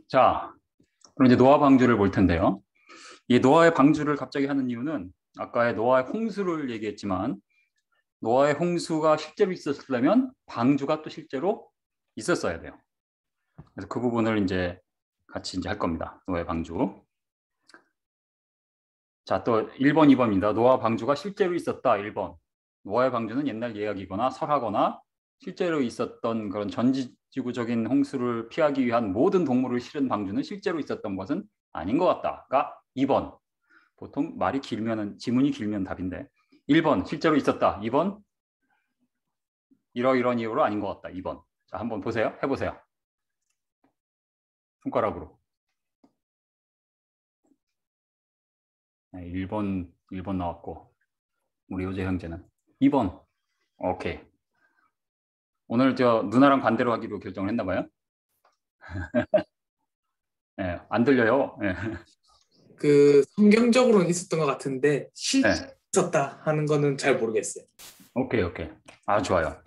자, 그럼 이제 노아 방주를 볼 텐데요. 이 노아의 방주를 갑자기 하는 이유는 아까의 노아의 홍수를 얘기했지만 노아의 홍수가 실제로 있었으려면 방주가 또 실제로 있었어야 돼요. 그래서 그 부분을 이제 같이 이제 할 겁니다. 노아의 방주. 자, 또 1번, 2번입니다. 노아 방주가 실제로 있었다. 1번. 노아의 방주는 옛날 이야기거나 설하거나 실제로 있었던 그런 전지구적인 홍수를 피하기 위한 모든 동물을 실은 방주는 실제로 있었던 것은 아닌 것 같다가 2번. 보통 말이 길면은 지문이 길면 답인데 1번 실제로 있었다. 2번 이러이러한 이유로 아닌 것 같다. 2번. 자, 한번 보세요. 해보세요. 손가락으로. 네, 1번 나왔고 우리 요재 형제는 2번. 오케이. 오늘 저 누나랑 반대로 하기로 결정을 했나 봐요. 네, 안 들려요. 네. 그 성경적으로는 있었던 것 같은데 실제 네. 있었다 하는 거는 잘 모르겠어요. 오케이. 아, 좋아요.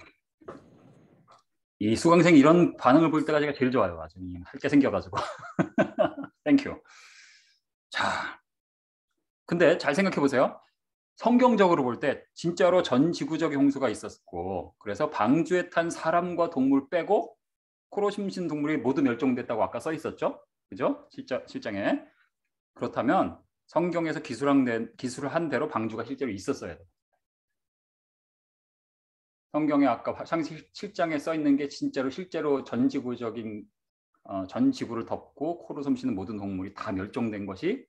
이 수강생이 이런 반응을 볼 때가 제가 제일 좋아요. 아주 할 게 생겨가지고. 땡큐. 자, 근데 잘 생각해 보세요. 성경적으로 볼 때 진짜로 전 지구적인 홍수가 있었고 그래서 방주에 탄 사람과 동물 빼고 코로 심신 동물이 모두 멸종됐다고 아까 써 있었죠? 그죠? 실장에. 그렇다면 성경에서 기술을 한 대로 방주가 실제로 있었어야 돼요. 성경에 아까 창세기 7장에 써 있는 게 실제로 전 지구적인 전 지구를 덮고 코로 숨쉬는 모든 동물이 다 멸종된 것이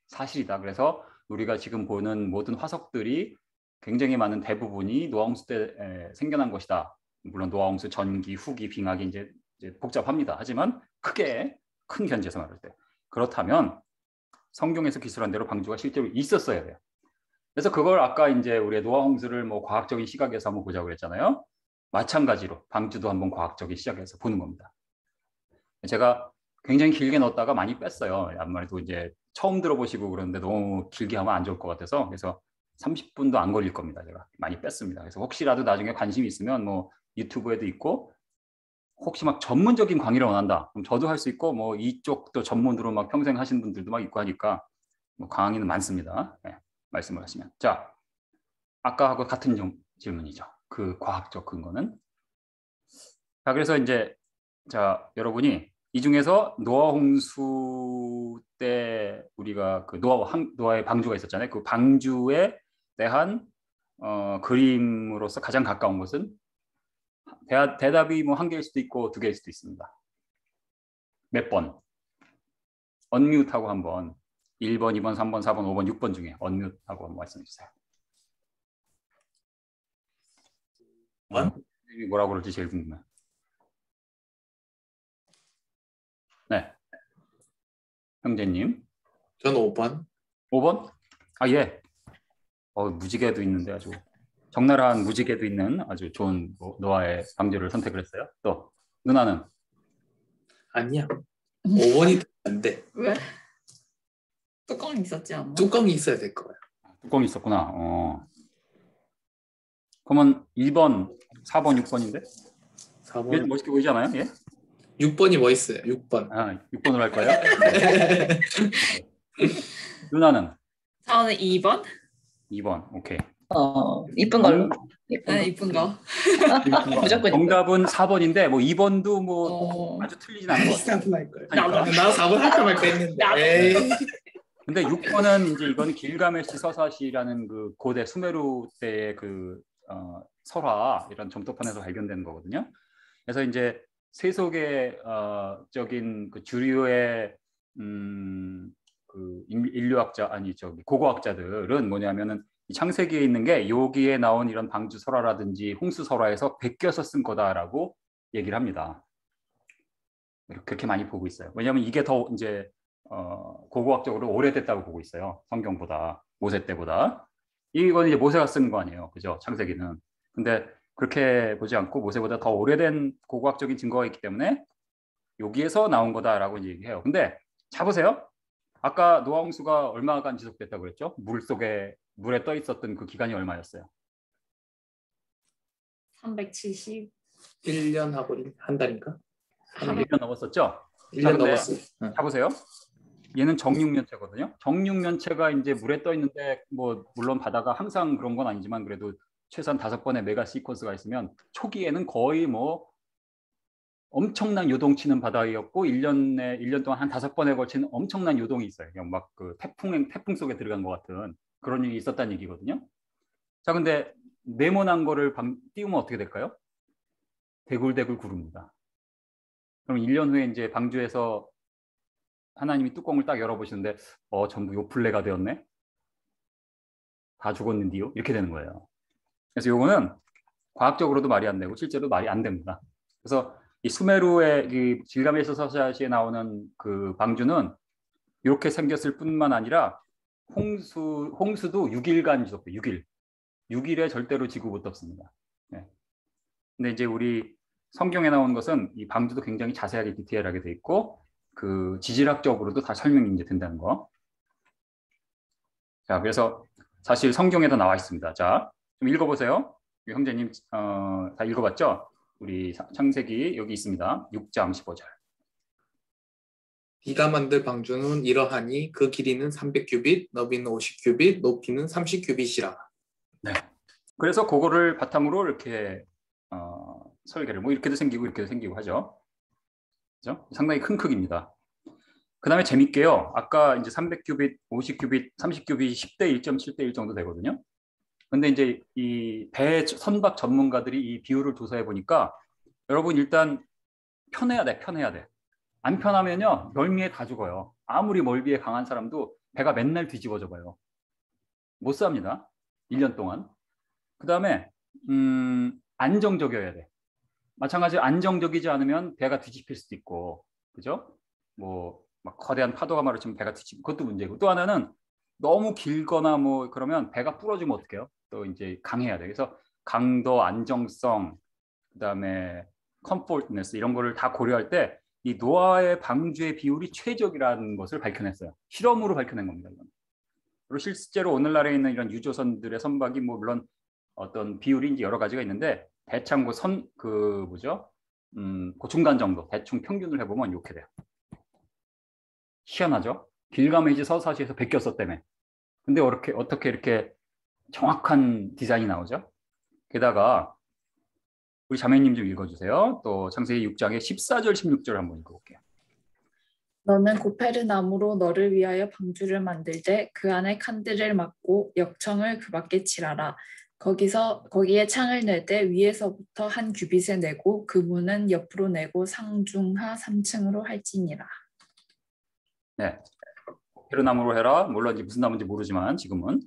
사실이다. 그래서 우리가 지금 보는 모든 화석들이 굉장히 많은 대부분이 노아홍수 때 생겨난 것이다. 물론 노아홍수 전기, 후기, 빙하기 이제 복잡합니다. 하지만 크게 큰 견지에서 말할 때 그렇다면 성경에서 기술한 대로 방주가 실제로 있었어야 돼요. 그래서 그걸 아까 이제 우리의 노아홍수를 뭐 과학적인 시각에서 한번 보자고 그랬잖아요. 마찬가지로 방주도 한번 과학적인 시각에서 보는 겁니다. 제가 굉장히 길게 넣었다가 많이 뺐어요. 아무래도 이제 처음 들어보시고 그러는데 너무 길게 하면 안 좋을 것 같아서 그래서 30분도 안 걸릴 겁니다. 제가 많이 뺐습니다. 그래서 혹시라도 나중에 관심이 있으면 뭐 유튜브에도 있고 혹시 막 전문적인 강의를 원한다. 그럼 저도 할 수 있고 뭐 이쪽도 전문으로 막 평생 하신 분들도 막 있고 하니까 뭐 강의는 많습니다. 네, 말씀을 하시면. 자, 아까하고 같은 질문이죠. 그 과학적 근거는. 자, 그래서 이제 자, 여러분이 이 중에서 노아 홍수 때 우리가 그 노아의 방주가 있었잖아요. 그 방주에 대한 그림으로서 가장 가까운 것은 대답이 뭐 한 개일 수도 있고 두 개일 수도 있습니다. 몇 번? 언뮤트하고 한번 1번, 2번, 3번, 4번, 5번, 6번 중에 언뮤트하고 한번 말씀해 주세요. 뭐라고 그럴지 제일 궁금해요. 네. 형제님. 저는 5번. 5번? 아, 예. 무지개도 있는데 아주 적나라한 무지개도 있는 아주 좋은 노아의 방주를 선택을 했어요. 또 누나는? 아니야. 5번이 안 돼. 왜? 뚜껑이 있었지 않나? 뚜껑이 있어야 될 거야. 뚜껑이 있었구나. 그러면 2번, 4번, 6번인데? 4번. 이게 멋있게 보이지 않아요? 예? 6번이 뭐 있어요? 6번. 아, 6번으로 할 거예요? 누나는? 저는 2번. 2번. 오케이. 이쁜 걸로. 네, 이쁜 거. 무조건 정답은 4번인데 뭐 2번도 뭐 아주 틀리진 않은 것 같아요. 4번 할 거야. 그러니까. 나 4번 할까 말까 했는데. 에이. 근데 6번은 이제 이건 길가메시 서사시라는 그 고대 수메르 때의 그 설화 이런 점토판에서 발견된 거거든요. 그래서 이제 세속의 그 주류의 그 인류학자 아니 저기 고고학자들은 뭐냐면은 이 창세기에 있는 게 여기에 나온 이런 방주 설화라든지 홍수 설화에서 베껴서 쓴 거다라고 얘기를 합니다. 그렇게 많이 보고 있어요. 왜냐하면 이게 더 이제 고고학적으로 오래됐다고 보고 있어요. 성경보다 모세 때보다. 이건 이제 모세가 쓴 거 아니에요, 그죠? 창세기는. 근데 그렇게 보지 않고 모세보다 더 오래된 고고학적인 증거가 있기 때문에 여기에서 나온 거다라고 이제 얘기해요. 근데 자 보세요. 아까 노아 홍수가 얼마간 지속됐다고 그랬죠? 물에 떠 있었던 그 기간이 얼마였어요? 370. 1년하고 한 달인가? 1년 넘었었죠? 1년 근데 넘었어요. 응. 자 보세요. 얘는 정육면체거든요. 정육면체가 이제 물에 떠 있는데 뭐 물론 바다가 항상 그런 건 아니지만 그래도 최소한 5번의 메가 시퀀스가 있으면 초기에는 거의 뭐 엄청난 요동치는 바다였고 1년 동안 한 5번에 걸치는 엄청난 요동이 있어요. 그냥 막 그 태풍 속에 들어간 것 같은 그런 일이 있었다는 얘기거든요. 자, 근데 네모난 거를 띄우면 어떻게 될까요? 대굴대굴 구릅니다. 그럼 1년 후에 이제 방주에서 하나님이 뚜껑을 딱 열어보시는데 전부 요플레가 되었네. 다 죽었는데요. 이렇게 되는 거예요. 그래서 요거는 과학적으로도 말이 안 되고 실제로 말이 안 됩니다. 그래서 이 수메르의 이 질가메시 서사시에 나오는 그 방주는 이렇게 생겼을 뿐만 아니라 홍수도 6일간 지속돼. 6일. 6일에 절대로 지구 못 덮습니다. 네. 근데 이제 우리 성경에 나온 것은 이 방주도 굉장히 자세하게 디테일하게 돼 있고 그 지질학적으로도 다 설명이 이제 된다는 거. 자, 그래서 사실 성경에도 나와 있습니다. 자, 좀 읽어보세요. 형제님 다 읽어봤죠? 우리 창세기 여기 있습니다. 6장 15절. 비가 만들 방주는 이러하니 그 길이는 300규빗, 너비는 50규빗, 높이는 30규빗이라. 네. 그래서 그거를 바탕으로 이렇게 설계를 뭐 이렇게도 생기고 이렇게도 생기고 하죠. 그죠? 상당히 큰 크기입니다. 그 다음에 재밌게요. 아까 이제 300규빗, 50규빗, 30규빗이 10대 1.7대 1 정도 되거든요. 근데 이제 이 배 선박 전문가들이 이 비율을 조사해 보니까 여러분 일단 편해야 돼, 편해야 돼. 안 편하면요 멀미에 다 죽어요. 아무리 멀미에 강한 사람도 배가 맨날 뒤집어져 봐요. 못 삽니다. 1년 동안. 그 다음에 안정적이어야 돼. 마찬가지로 안정적이지 않으면 배가 뒤집힐 수도 있고, 그죠? 뭐 막 거대한 파도가 마주치면 배가 뒤집히고 그것도 문제고, 또 하나는 너무 길거나 뭐 그러면 배가 부러지면 어떡해요? 또 이제 강해야 돼. 그래서 강도, 안정성, 그다음에 컴포트네스 이런 거를 다 고려할 때 이 노아의 방주의 비율이 최적이라는 것을 밝혀냈어요. 실험으로 밝혀낸 겁니다. 이건. 그리고 실제로 오늘날에 있는 이런 유조선들의 선박이 뭐 물론 어떤 비율이 이제 여러 가지가 있는데 대창 그 뭐죠? 그 중간 정도 대충 평균을 해보면 이렇게 돼요. 희한하죠? 길가메시 서사시에서 베꼈었다며. 근데 어떻게 이렇게 정확한 디자인이 나오죠? 게다가 우리 자매님 좀 읽어주세요. 또 창세기 6장의 14절, 16절 한번 읽어볼게요. 너는 고페르나무로 너를 위하여 방주를 만들되 그 안에 칸들을 막고 역청을 그 밖에 칠하라. 거기에 창을 낼 때 위에서부터 한 규빗을 내고 그 문은 옆으로 내고 상중하 3층으로 할지니라. 네, 고페르나무로 해라. 물론 이제 무슨 나무인지 모르지만 지금은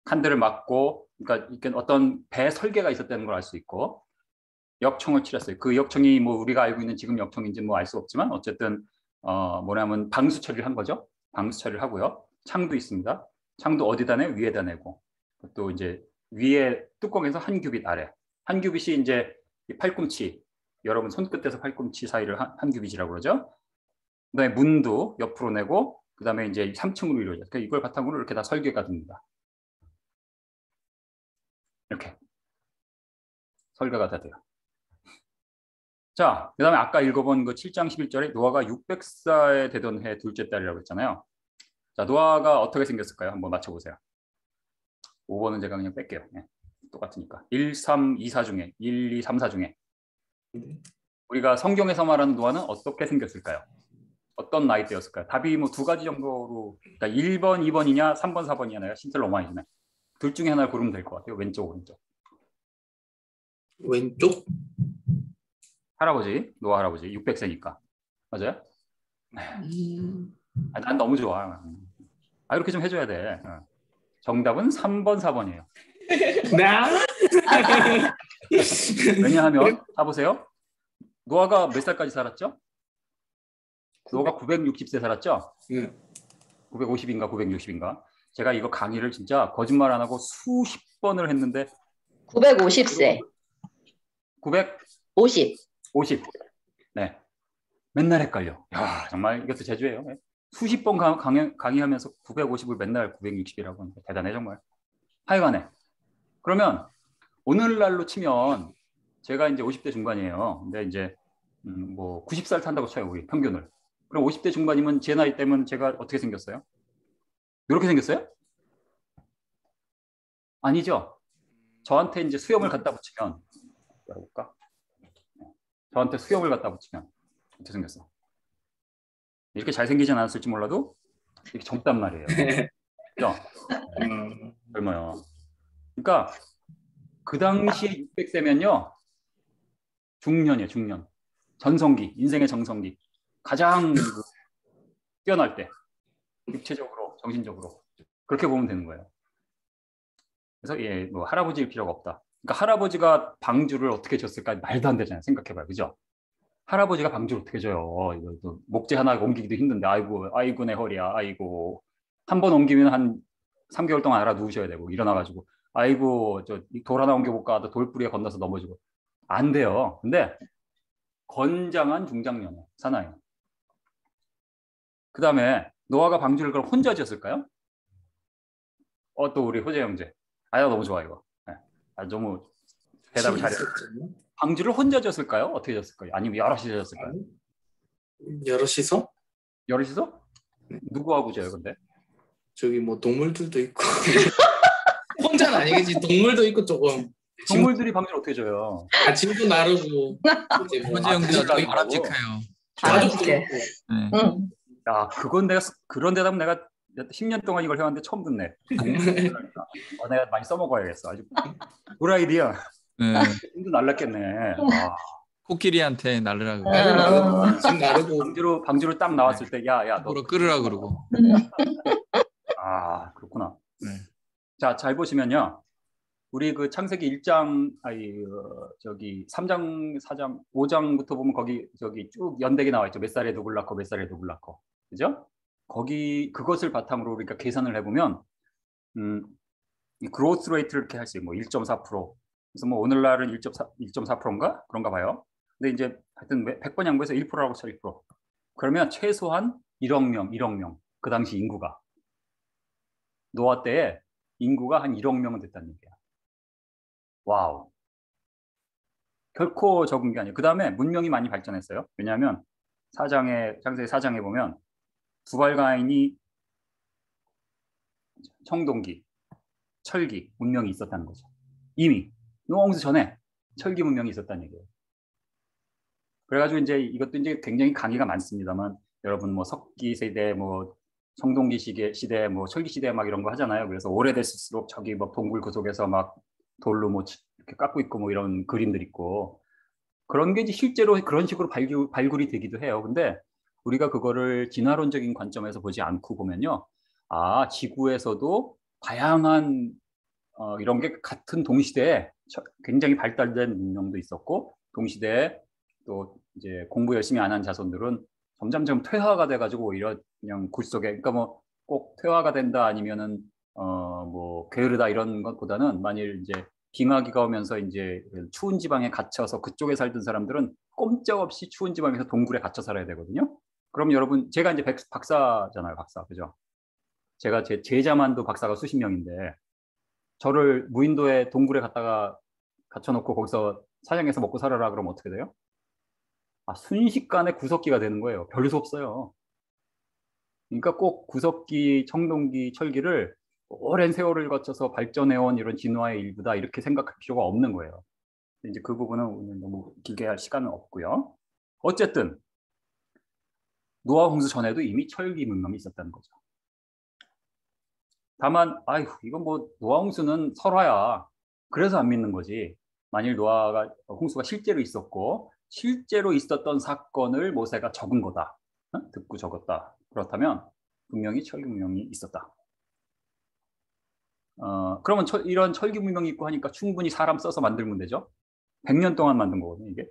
칸들을 막고, 그러니까 이게 어떤 배 설계가 있었다는 걸 알 수 있고, 역청을 칠했어요. 그 역청이 뭐 우리가 알고 있는 지금 역청인지 뭐 알 수 없지만 어쨌든 뭐냐면 방수 처리를 한 거죠. 방수 처리를 하고요. 창도 있습니다. 창도 어디다 내? 위에다 내고, 또 이제 위에 뚜껑에서 한 규빗 아래, 한 규빗이 이제 팔꿈치, 여러분 손끝에서 팔꿈치 사이를 한 규빗이라고 그러죠. 그다음에 문도 옆으로 내고, 그다음에 이제 3층으로 이루어져요. 그러니까 이걸 바탕으로 이렇게 다 설계가 됩니다. 이렇게 설계가 다 돼요. 자, 그다음에 아까 읽어본 그 7장 11절에 노아가 600세에 되던 해 둘째 달이라고 했잖아요. 자, 노아가 어떻게 생겼을까요? 한번 맞춰보세요. 5번은 제가 그냥 뺄게요. 네, 똑같으니까. 1, 3, 2, 4 중에 1, 2, 3, 4 중에 우리가 성경에서 말하는 노아는 어떻게 생겼을까요? 어떤 나이대였을까요? 답이 뭐 두 가지 정도로, 그러니까 1번, 2번이냐 3번, 4번이냐 내가 힌트를 너무 많이 주네. 둘 중에 하나를 고르면 될 것 같아요. 왼쪽, 오른쪽. 왼쪽? 할아버지, 노아 할아버지 600세니까. 맞아요? 난 너무 좋아. 이렇게 좀 해줘야 돼. 정답은 3번, 4번이에요. 나? 왜냐하면 봐보세요. 노아가 몇 살까지 살았죠? 노아가 960세 살았죠? 950인가 960인가? 제가 이거 강의를 진짜 거짓말 안 하고 수십 번을 했는데 950세. 950. 네. 맨날 헷갈려. 야, 정말 이것도 제주예요. 수십 번 강의하면서 950을 맨날 960이라고 하는데 대단해 정말. 하여간에 그러면 오늘날로 치면 제가 이제 50대 중반이에요. 근데 이제 뭐 90살 탄다고 쳐요, 우리 평균을. 그럼 50대 중반이면 제 나이 때면 제가 어떻게 생겼어요? 이렇게 생겼어요? 아니죠. 저한테 이제 수염을 갖다 붙이면 열어볼까? 저한테 수염을 갖다 붙이면 어떻게 생겼어? 이렇게 잘생기진 않았을지 몰라도 이렇게 젊단 말이에요. 그죠? 젊어요. 그러니까 그 당시에 600세면요. 중년이에요. 중년. 전성기. 인생의 정성기. 가장 뛰어날 때. 육체적으로, 정신적으로. 그렇게 보면 되는 거예요. 그래서 예, 뭐 할아버지일 필요가 없다. 그러니까 할아버지가 방주를 어떻게 줬을까? 말도 안 되잖아요. 생각해봐요. 그죠? 할아버지가 방주를 어떻게 줘요? 이거 목재 하나 옮기기도 힘든데 아이고 내 허리야. 아이고. 한 번 옮기면 한 3개월 동안 알아 누우셔야 되고 일어나가지고 아이고 저 돌 하나 옮겨볼까? 돌부리에 건너서 넘어지고 안 돼요. 근데 건장한 중장년에 사나이. 그 다음에 노아가 방주를 그럼 혼자 지었을까요? 또 우리 호재 형제. 나 너무 좋아 이거. 네. 너무 대답을 잘해. 방주를 혼자 지었을까요? 어떻게 지었을까요? 아니면 여럿이 지었을까요? 여럿이서? 여럿이서? 누구하고 지어요, 근데? 저기 뭐 동물들도 있고 혼자는 아니겠지. 동물도 있고 조금. 동물들이 방주를 어떻게 져요? 짐도 나르고 이제 뭐 호재 형제가 나르고. 되게 바람직해요. 바람직해. 네. 응. 야, 그런 대답 내가 10년 동안 이걸 해왔는데 처음 듣네. 내가 많이 써먹어야겠어. 아주 good idea. 네. 힘도 날랐겠네. 와. 코끼리한테 날으라고. 짐 나르고 방주로 딱 나왔을 때, 야, 너. 끌으라 그러고. 그렇구나. 네. 자, 잘 보시면요. 우리 그 창세기 1장, 저기 3장, 4장, 5장부터 보면 거기 저기 쭉 연대기 나와 있죠. 몇 살에 누굴 낳고 몇 살에 누굴 낳고. 그죠? 거기 그것을 바탕으로 우리가 계산을 해보면 이 그로스 레이트를 이렇게 할 수 있어요. 뭐 1.4%. 그래서 뭐 오늘날은 1.4%인가? 그런가 봐요. 근데 이제 하여튼 100번 양보해서 1%라고 쳐 1%. 그러면 최소한 1억 명. 그 당시 인구가. 노아 때에 인구가 한 1억 명은 됐다는 얘기야. 와우. 결코 적은 게 아니에요. 그 다음에 문명이 많이 발전했어요. 왜냐하면 창세기 4장에 보면 두발가인이 청동기, 철기 문명이 있었다는 거죠. 이미 노아홍수 전에 철기 문명이 있었다는 얘기예요. 그래가지고 이제 이것도 이제 굉장히 강의가 많습니다만 여러분 뭐 석기 세대, 뭐 청동기 시대, 뭐 철기 시대 막 이런 거 하잖아요. 그래서 오래됐을수록 저기 뭐 동굴 그 속에서 막 돌로 뭐 이렇게 깎고 있고 뭐 이런 그림들 있고 그런 게 이제 실제로 그런 식으로 발굴이 되기도 해요. 근데 우리가 그거를 진화론적인 관점에서 보지 않고 보면요. 지구에서도 다양한 이런 게 같은 동시대에 굉장히 발달된 문명도 있었고 동시대에 또 이제 공부 열심히 안 한 자손들은 점점 퇴화가 돼가지고 오히려 그냥 굴 속에 그러니까 뭐 꼭 퇴화가 된다 아니면은 뭐 게으르다 이런 것보다는 만일 이제 빙하기가 오면서 이제 추운 지방에 갇혀서 그쪽에 살던 사람들은 꼼짝없이 추운 지방에서 동굴에 갇혀 살아야 되거든요. 그럼 여러분 제가 이제 박사잖아요, 박사 그죠? 제가 제 제자만도 박사가 수십 명인데 저를 무인도에 동굴에 갔다가 갇혀놓고 거기서 사냥해서 먹고 살아라 그러면 어떻게 돼요? 순식간에 구석기가 되는 거예요. 별 수 없어요. 그러니까 꼭 구석기, 청동기, 철기를 오랜 세월을 거쳐서 발전해온 이런 진화의 일부다 이렇게 생각할 필요가 없는 거예요. 이제 그 부분은 오늘 너무 길게 할 시간은 없고요. 어쨌든 노아 홍수 전에도 이미 철기 문명이 있었다는 거죠. 다만 이건 뭐 노아 홍수는 설화야. 그래서 안 믿는 거지. 만일 홍수가 실제로 있었고 실제로 있었던 사건을 모세가 적은 거다. 듣고 적었다. 그렇다면 분명히 철기 문명이 있었다. 그러면 이런 철기 문명이 있고 하니까 충분히 사람 써서 만들면 되죠. 100년 동안 만든 거거든요, 이게.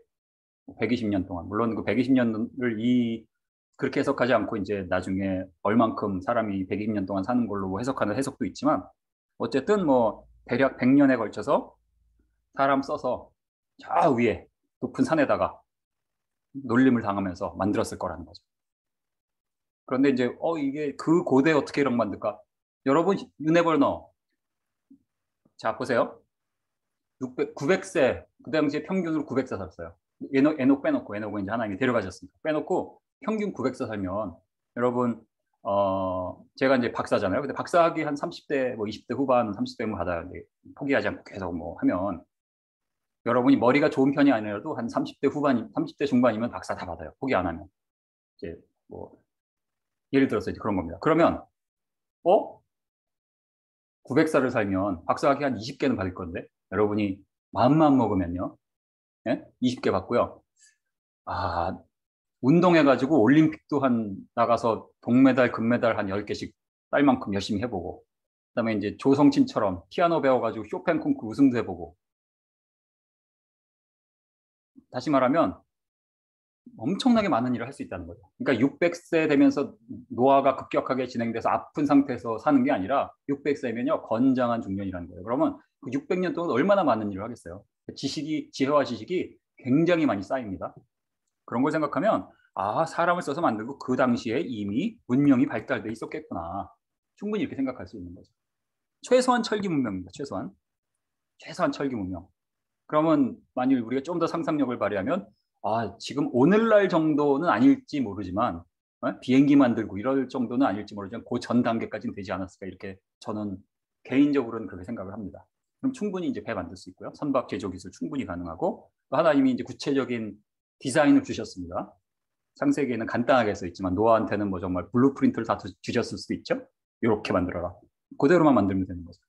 120년 동안. 물론 그 120년을 그렇게 해석하지 않고 이제 나중에 얼만큼 사람이 120년 동안 사는 걸로 해석하는 해석도 있지만 어쨌든 뭐 대략 100년에 걸쳐서 사람 써서 저 위에 높은 산에다가 놀림을 당하면서 만들었을 거라는 거죠. 그런데 이제 이게 그 고대에 어떻게 이런 거 만들까? 여러분 유네버너 자 보세요. 900세 그 당시에 평균으로 900세 살았어요. 에녹 빼놓고 에녹은 이제 하나님이 데려가셨으니까 빼놓고 평균 900세 살면 여러분 제가 이제 박사잖아요. 근데 박사학위 한 30대 뭐 20대 후반 30대면 받아야 돼. 포기하지 않고 계속 뭐 하면 여러분이 머리가 좋은 편이 아니라도 한 30대 후반 30대 중반이면 박사 다 받아요. 포기 안 하면. 이제 뭐 예를 들어서 이제 그런 겁니다. 그러면 900살을 살면 박사학위 한 20개는 받을 건데 여러분이 마음만 먹으면요. 예? 20개 받고요. 운동해가지고 올림픽도 한 나가서 동메달, 금메달 한 10개씩 딸 만큼 열심히 해보고 그다음에 이제 조성친처럼 피아노 배워가지고 쇼팽 콩쿠르 우승도 해보고 다시 말하면 엄청나게 많은 일을 할 수 있다는 거죠. 그러니까 600세 되면서 노화가 급격하게 진행돼서 아픈 상태에서 사는 게 아니라 600세면요 건장한 중년이라는 거예요. 그러면 그 600년 동안 얼마나 많은 일을 하겠어요. 지혜와 지식이 굉장히 많이 쌓입니다. 그런 걸 생각하면 사람을 써서 만들고 그 당시에 이미 문명이 발달돼 있었겠구나. 충분히 이렇게 생각할 수 있는 거죠. 최소한 철기 문명입니다. 최소한 철기 문명. 그러면 만일 우리가 좀 더 상상력을 발휘하면 지금 오늘날 정도는 아닐지 모르지만 비행기 만들고 이럴 정도는 아닐지 모르지만 그 전 단계까지는 되지 않았을까 이렇게 저는 개인적으로는 그렇게 생각을 합니다. 그럼 충분히 이제 배 만들 수 있고요. 선박 제조 기술 충분히 가능하고 또 하나님이 이제 구체적인 디자인을 주셨습니다. 창세기에는 간단하게 써 있지만 노아한테는 뭐 정말 블루프린트를 다 주셨을 수도 있죠. 이렇게 만들어라. 그대로만 만들면 되는 거죠.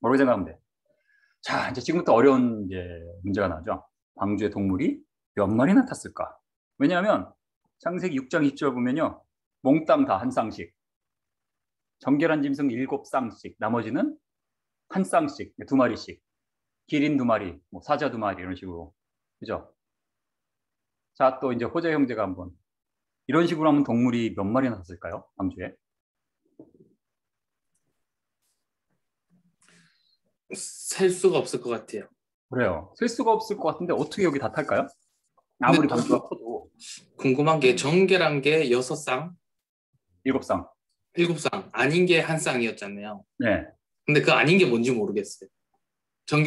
뭐라고 생각하면 돼? 자, 이제 지금부터 어려운 이제 문제가 나죠. 방주의 동물이 몇 마리나 탔을까? 왜냐하면 창세기 6장 20절 보면요. 몽땅 다 한 쌍씩. 정결한 짐승 7쌍씩. 나머지는 한 쌍씩, 2마리씩. 기린 2마리, 뭐 사자 2마리 이런 식으로. 그죠? 자, 또 이제 호재 형제가 한번 이런 식으로 하면 동물이 몇 마리나 탔을까요? 방주에? 셀 수가 없을 것 같아요. 그래요. 셀 수가 없을 것 같은데 어떻게 여기 다 탈까요? 아무리 방주가 커도. 궁금한 게 정결한 게 6쌍, 7쌍. 7쌍, 아닌 게 한 쌍이었잖아요. 네. 근데 그 아닌 게 뭔지 모르겠어요.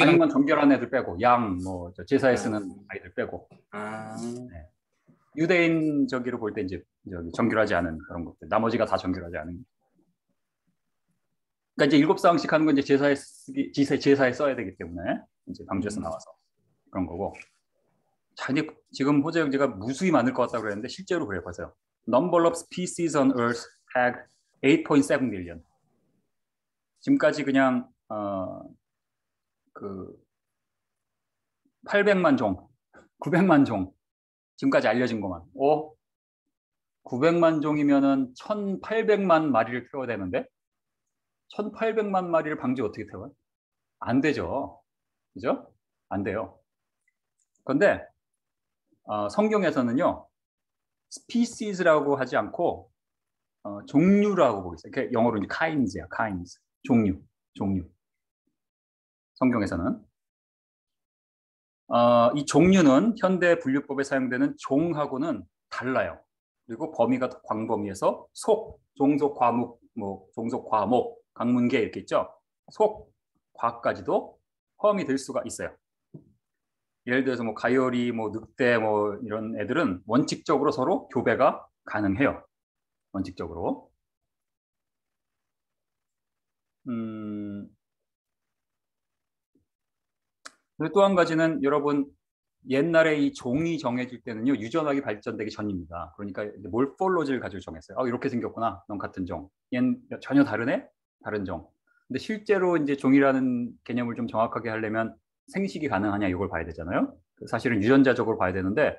아닌 건 정결한 애들 빼고 양, 뭐 제사에 쓰는 아이들 빼고. 네. 유대인 저기로 볼 때 이제 정결하지 않은 그런 것들. 나머지가 다 정결하지 않은. 그러니까 이제 7쌍씩 하는 건 이제 제사에 써야 되기 때문에 이제 방주에서 나와서 그런 거고. 자, 이제 지금 호재 형제가 무수히 많을 것 같다고 그랬는데 실제로 그래요. 보세요. Number of species on Earth had 8.7 million. 지금까지 그냥 800만 종, 900만 종 지금까지 알려진 것만. 900만 종이면은 1,800만 마리를 태워야 되는데 1,800만 마리를 방주에 어떻게 태워요? 안 되죠. 그죠? 안 돼요. 그런데 성경에서는요. species라고 하지 않고 종류라고 보고 있어요. 그러니까 영어로 이제 kinds야, kinds. 종류. 성경에서는 이 종류는 현대 분류법에 사용되는 종하고는 달라요. 그리고 범위가 광범위해서 속, 종속, 과목, 뭐 종속, 과목, 강문계 이렇게 있죠. 속, 과까지도 포함이 될 수가 있어요. 예를 들어서 뭐 가요리, 뭐 늑대, 뭐 이런 애들은 원칙적으로 서로 교배가 가능해요. 원칙적으로. 그리고 또 한 가지는 여러분 옛날에 이 종이 정해질 때는요 유전학이 발전되기 전입니다. 그러니까 몰폴로지를 가지고 정했어요. 이렇게 생겼구나. 넌 같은 종. 얘는 전혀 다르네. 다른 종. 근데 실제로 이제 종이라는 개념을 좀 정확하게 하려면 생식이 가능하냐 이걸 봐야 되잖아요. 사실은 유전자적으로 봐야 되는데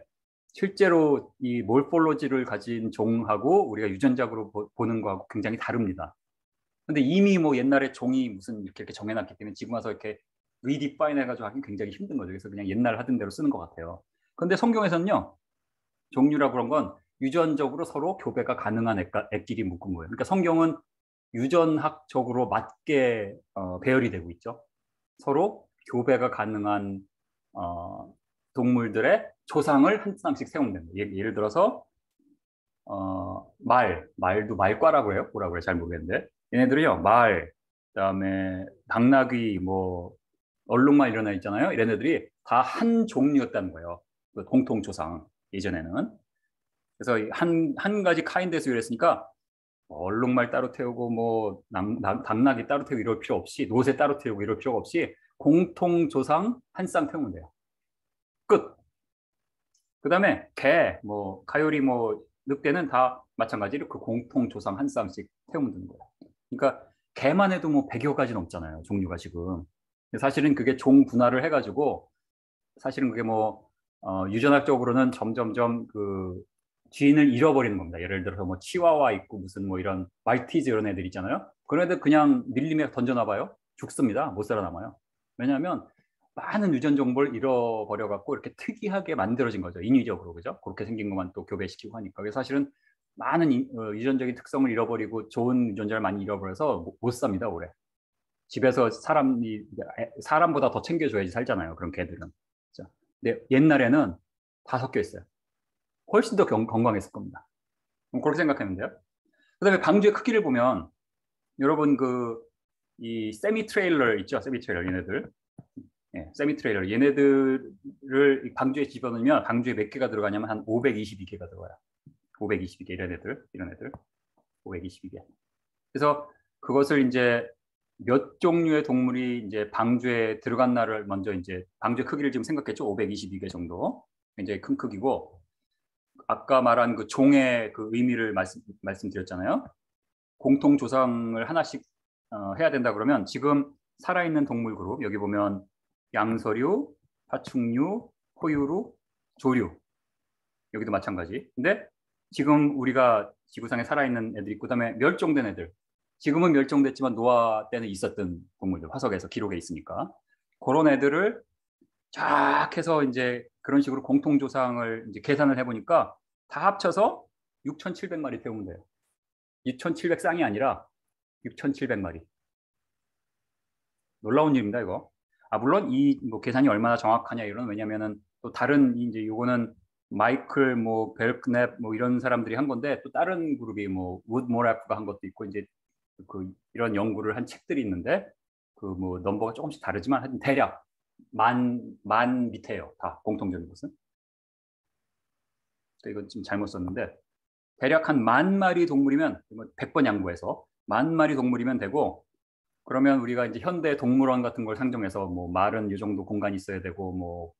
실제로 이 몰폴로지를 가진 종하고 우리가 유전자적으로 보는 거하고 굉장히 다릅니다. 근데 이미 뭐 옛날에 종이 무슨 이렇게 정해놨기 때문에 지금 와서 이렇게 리디파인 해가지고 하긴 굉장히 힘든 거죠. 그래서 그냥 옛날 하던 대로 쓰는 것 같아요. 그런데 성경에서는요, 종류라고 그런 건 유전적으로 서로 교배가 가능한 애끼리 묶은 거예요. 그러니까 성경은 유전학적으로 맞게 배열이 되고 있죠. 서로 교배가 가능한 동물들의 조상을 한 쌍씩 세운다. 예를 들어서 말도 말과라고 해요. 뭐라고 해요? 잘 모르겠는데 얘네들은요, 말, 그다음에 당나귀, 뭐 얼룩말 이런 애 있잖아요. 이런 애들이 다 한 종류였다는 거예요. 그 공통 조상 예전에는. 그래서 한 가지 카인드에서 유래했으니까 얼룩말 따로 태우고 뭐 당나귀 따로 태우고 이럴 필요 없이 노새 따로 태우고 이럴 필요가 없이 공통 조상 한 쌍 태우면 돼요. 끝. 그다음에 개, 뭐 가요리, 뭐 늑대는 다 마찬가지로 그 공통 조상 한 쌍씩 태우면 되는 거예요. 그러니까 개만 해도 뭐 100여 가지 넘잖아요. 종류가 지금. 사실은 그게 종 분할을 해가지고 사실은 그게 뭐 유전학적으로는 점점점 그 주인을 잃어버리는 겁니다. 예를 들어서 뭐 치와와 있고 무슨 뭐 이런 말티즈 이런 애들 있잖아요. 그런 애들 그냥 밀림에 던져놔봐요. 죽습니다. 못 살아남아요. 왜냐하면 많은 유전 정보를 잃어버려 갖고 이렇게 특이하게 만들어진 거죠. 인위적으로, 그죠? 그렇게 생긴 것만 또 교배시키고 하니까. 그래서 사실은 많은 유전적인 특성을 잃어버리고 좋은 유전자를 많이 잃어버려서 못 삽니다, 오래. 집에서 사람보다 더 챙겨줘야지 살잖아요. 그런 개들은. 근데 옛날에는 다 섞여 있어요. 훨씬 더 건강했을 겁니다. 그렇게 생각하면 돼요. 그다음에 방주의 크기를 보면 여러분 이 세미 트레일러 있죠? 세미 트레일러 얘네들. 예, 세미 트레일러 얘네들을 방주에 집어넣으면 방주에 몇 개가 들어가냐면 한 522개가 들어가요. 522개 이런 애들 522개. 그래서 그것을 이제 몇 종류의 동물이 이제 방주에 들어간 날을 먼저 이제 방주의 크기를 지금 생각했죠. 522개 정도. 굉장히 큰 크기고 아까 말한 그 종의 그 의미를 말씀드렸잖아요. 공통 조상을 하나씩 해야 된다 그러면 지금 살아있는 동물 그룹 여기 보면 양서류, 파충류, 포유류, 조류 여기도 마찬가지. 근데 지금 우리가 지구상에 살아있는 애들 있고 그다음에 멸종된 애들 지금은 멸종됐지만 노아 때는 있었던 동물들 화석에서 기록에 있으니까 그런 애들을 쫙 해서 이제 그런 식으로 공통 조상을 이제 계산을 해보니까 다 합쳐서 6,700마리 태우면 돼요. 6,700쌍이 아니라 6,700마리. 놀라운 일입니다, 이거. 물론 이 뭐 계산이 얼마나 정확하냐 이런 왜냐면은 또 다른 이제 요거는 마이클 뭐 벨크냅 뭐 이런 사람들이 한 건데 또 다른 그룹이 뭐 우드 모라프가 한 것도 있고 이제 이런 연구를 한 책들이 있는데 그 뭐 넘버가 조금씩 다르지만 하여튼 대략 만 밑에요. 다 공통적인 것은. 이건 지금 잘못 썼는데 대략 한 10,000마리 동물이면 100번 양보해서 10,000마리 동물이면 되고 그러면 우리가 이제 현대 동물원 같은 걸 상정해서 뭐 말은 이 정도 공간이 있어야 되고 뭐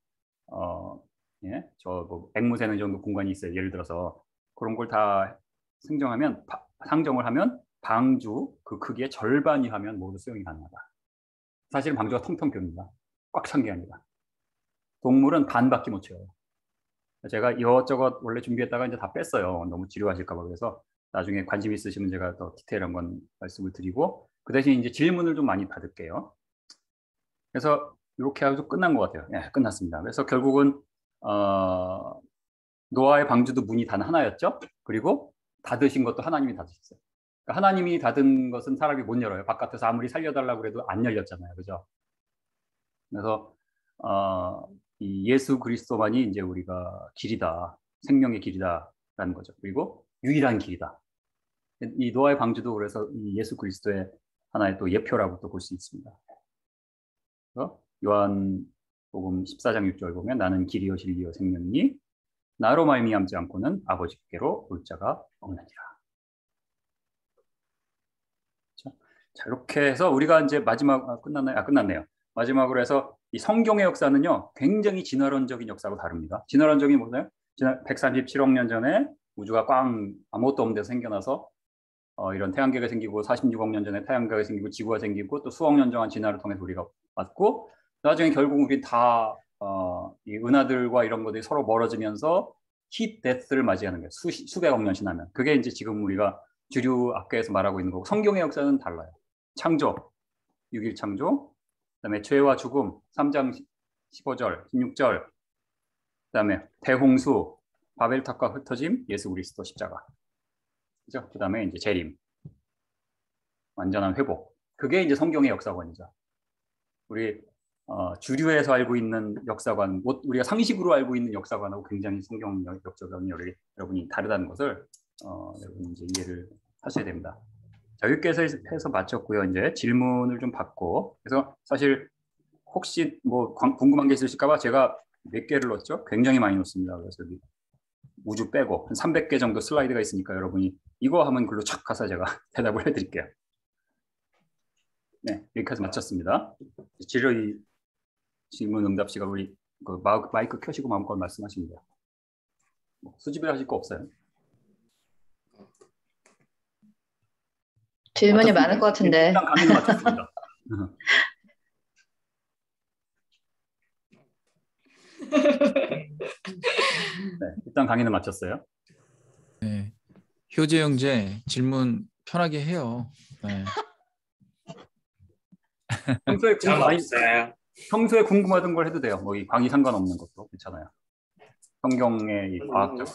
뭐 앵무새는 이 정도 공간이 있어요. 예를 들어서 그런 걸 다 상정을 하면 방주 그 크기의 절반이 하면 모두 수용이 가능하다. 사실은 방주가 텅텅 빕니다. 꽉 찬 게 아니라. 동물은 반밖에 못 채워요. 제가 이것저것 원래 준비했다가 이제 다 뺐어요. 너무 지루하실까 봐. 그래서 나중에 관심 있으시면 제가 더 디테일한 건 말씀을 드리고 그 대신 이제 질문을 좀 많이 받을게요. 그래서 이렇게 하고 끝난 것 같아요. 예, 끝났습니다. 그래서 결국은 노아의 방주도 문이 단 하나였죠. 그리고 닫으신 것도 하나님이 닫으셨어요. 그러니까 하나님이 닫은 것은 사람이 못 열어요. 바깥에서 아무리 살려달라고 해도 안 열렸잖아요. 그죠? 그래서 이 예수 그리스도만이 이제 우리가 길이다, 생명의 길이다라는 거죠. 그리고 유일한 길이다. 이 노아의 방주도 그래서 이 예수 그리스도의 하나의 또 예표라고 또 볼 수 있습니다. 그래서 요한복음 14장 6절 보면 나는 길이요 진리요 생명이니 나로 말미암지 않고는 아버지께로 올 자가 없느니라. 자, 이렇게 해서 우리가 이제 마지막 끝났나요? 끝났네요. 마지막으로 해서 이 성경의 역사는요 굉장히 진화론적인 역사하고 다릅니다. 진화론적인 뭐예요? 137억 년 전에 우주가 꽝 아무것도 없는 데서 생겨나서 이런 태양계가 생기고 46억 년 전에 태양계가 생기고 지구가 생기고 또 수억 년 동안 진화를 통해서 우리가 왔고 나중에 결국 우리 다 이 은하들과 이런 것들이 서로 멀어지면서 히트 데스를 맞이하는 거예요. 수백억 년 지나면. 그게 이제 지금 우리가 주류 학계에서 말하고 있는 거고 성경의 역사는 달라요. 창조, 6일 창조, 그다음에 죄와 죽음, 3장 15절, 16절, 그다음에 대홍수, 바벨탑과 흩어짐, 예수 그리스도 십자가. 그죠? 그다음에 이제 재림, 완전한 회복. 그게 이제 성경의 역사관이죠. 우리 주류에서 알고 있는 역사관, 우리가 상식으로 알고 있는 역사관하고 굉장히 성경 역사관이 여러분이 다르다는 것을 여러분 이제 이해를 하셔야 됩니다. 자, 여기까지 해서 마쳤고요. 이제 질문을 좀 받고 그래서 사실 혹시 뭐 궁금한 게 있으실까 봐 제가 몇 개를 넣었죠? 굉장히 많이 넣었습니다. 그래서 여기 우주 빼고 한 300개 정도 슬라이드가 있으니까 여러분이 이거 하면 글로 착 가서 제가 대답을 해드릴게요. 네, 여기까지 마쳤습니다. 지루이 질문 응답 시간 우리 그 마이크 켜시고 마음껏 말씀하시면 돼요. 수집을 하실 거 없어요? 질문이 마쳤습니다. 많을 것 같은데. 일단 강의는 마쳤습니다. 네, 일단 강의는 마쳤어요. 네. 효재 형제 질문 편하게 해요. 네. 평소에 궁금하던 걸 해도 돼요. 뭐 이 강의 상관없는 것도 괜찮아요. 성경의 이 과학적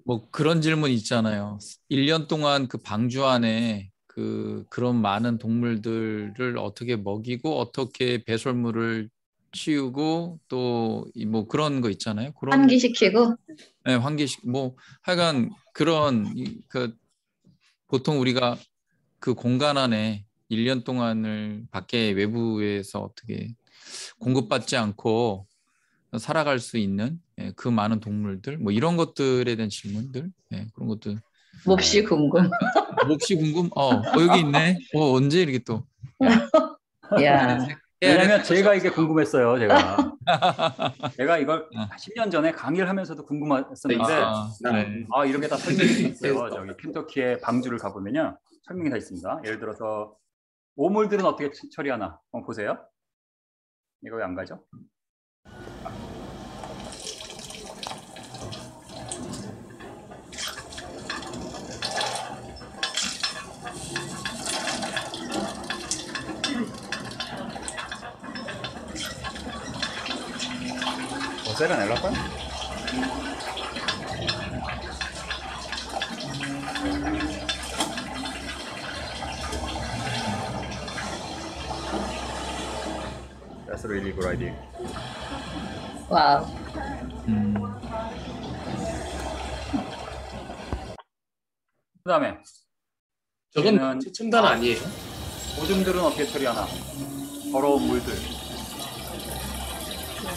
뭐 그런 질문 있잖아요. 1년 동안 그 방주 안에 그런 많은 동물들을 어떻게 먹이고 어떻게 배설물을 치우고 또 뭐 그런 거 있잖아요. 그런 환기시키고. 네, 환기식 뭐 하여간 그런 그 보통 우리가 그 공간 안에 1년 동안을 밖에 외부에서 어떻게 공급받지 않고 살아갈 수 있는 그 많은 동물들 뭐 이런 것들에 대한 질문들 그런 것들 몹시 궁금. 몹시 궁금 여기 있네 언제 이렇게 또 야. 왜냐면 제가 이게 궁금했어요. 제가 이걸 10년 전에 강의를 하면서도 궁금했었는데 네. 이런 게 다 설명이 있어요. 저기 켄터키의 방주를 가보면요 설명이 다 있습니다. 예를 들어서 오물들은 어떻게 처리하나 한번 보세요. 이거 왜 안 가죠? 세라 낼랄까요? That's a really good idea. 와우. 그다음에 저건 첨단 아니에요? 오줌들은 어떻게 처리하나? 더러운 물들,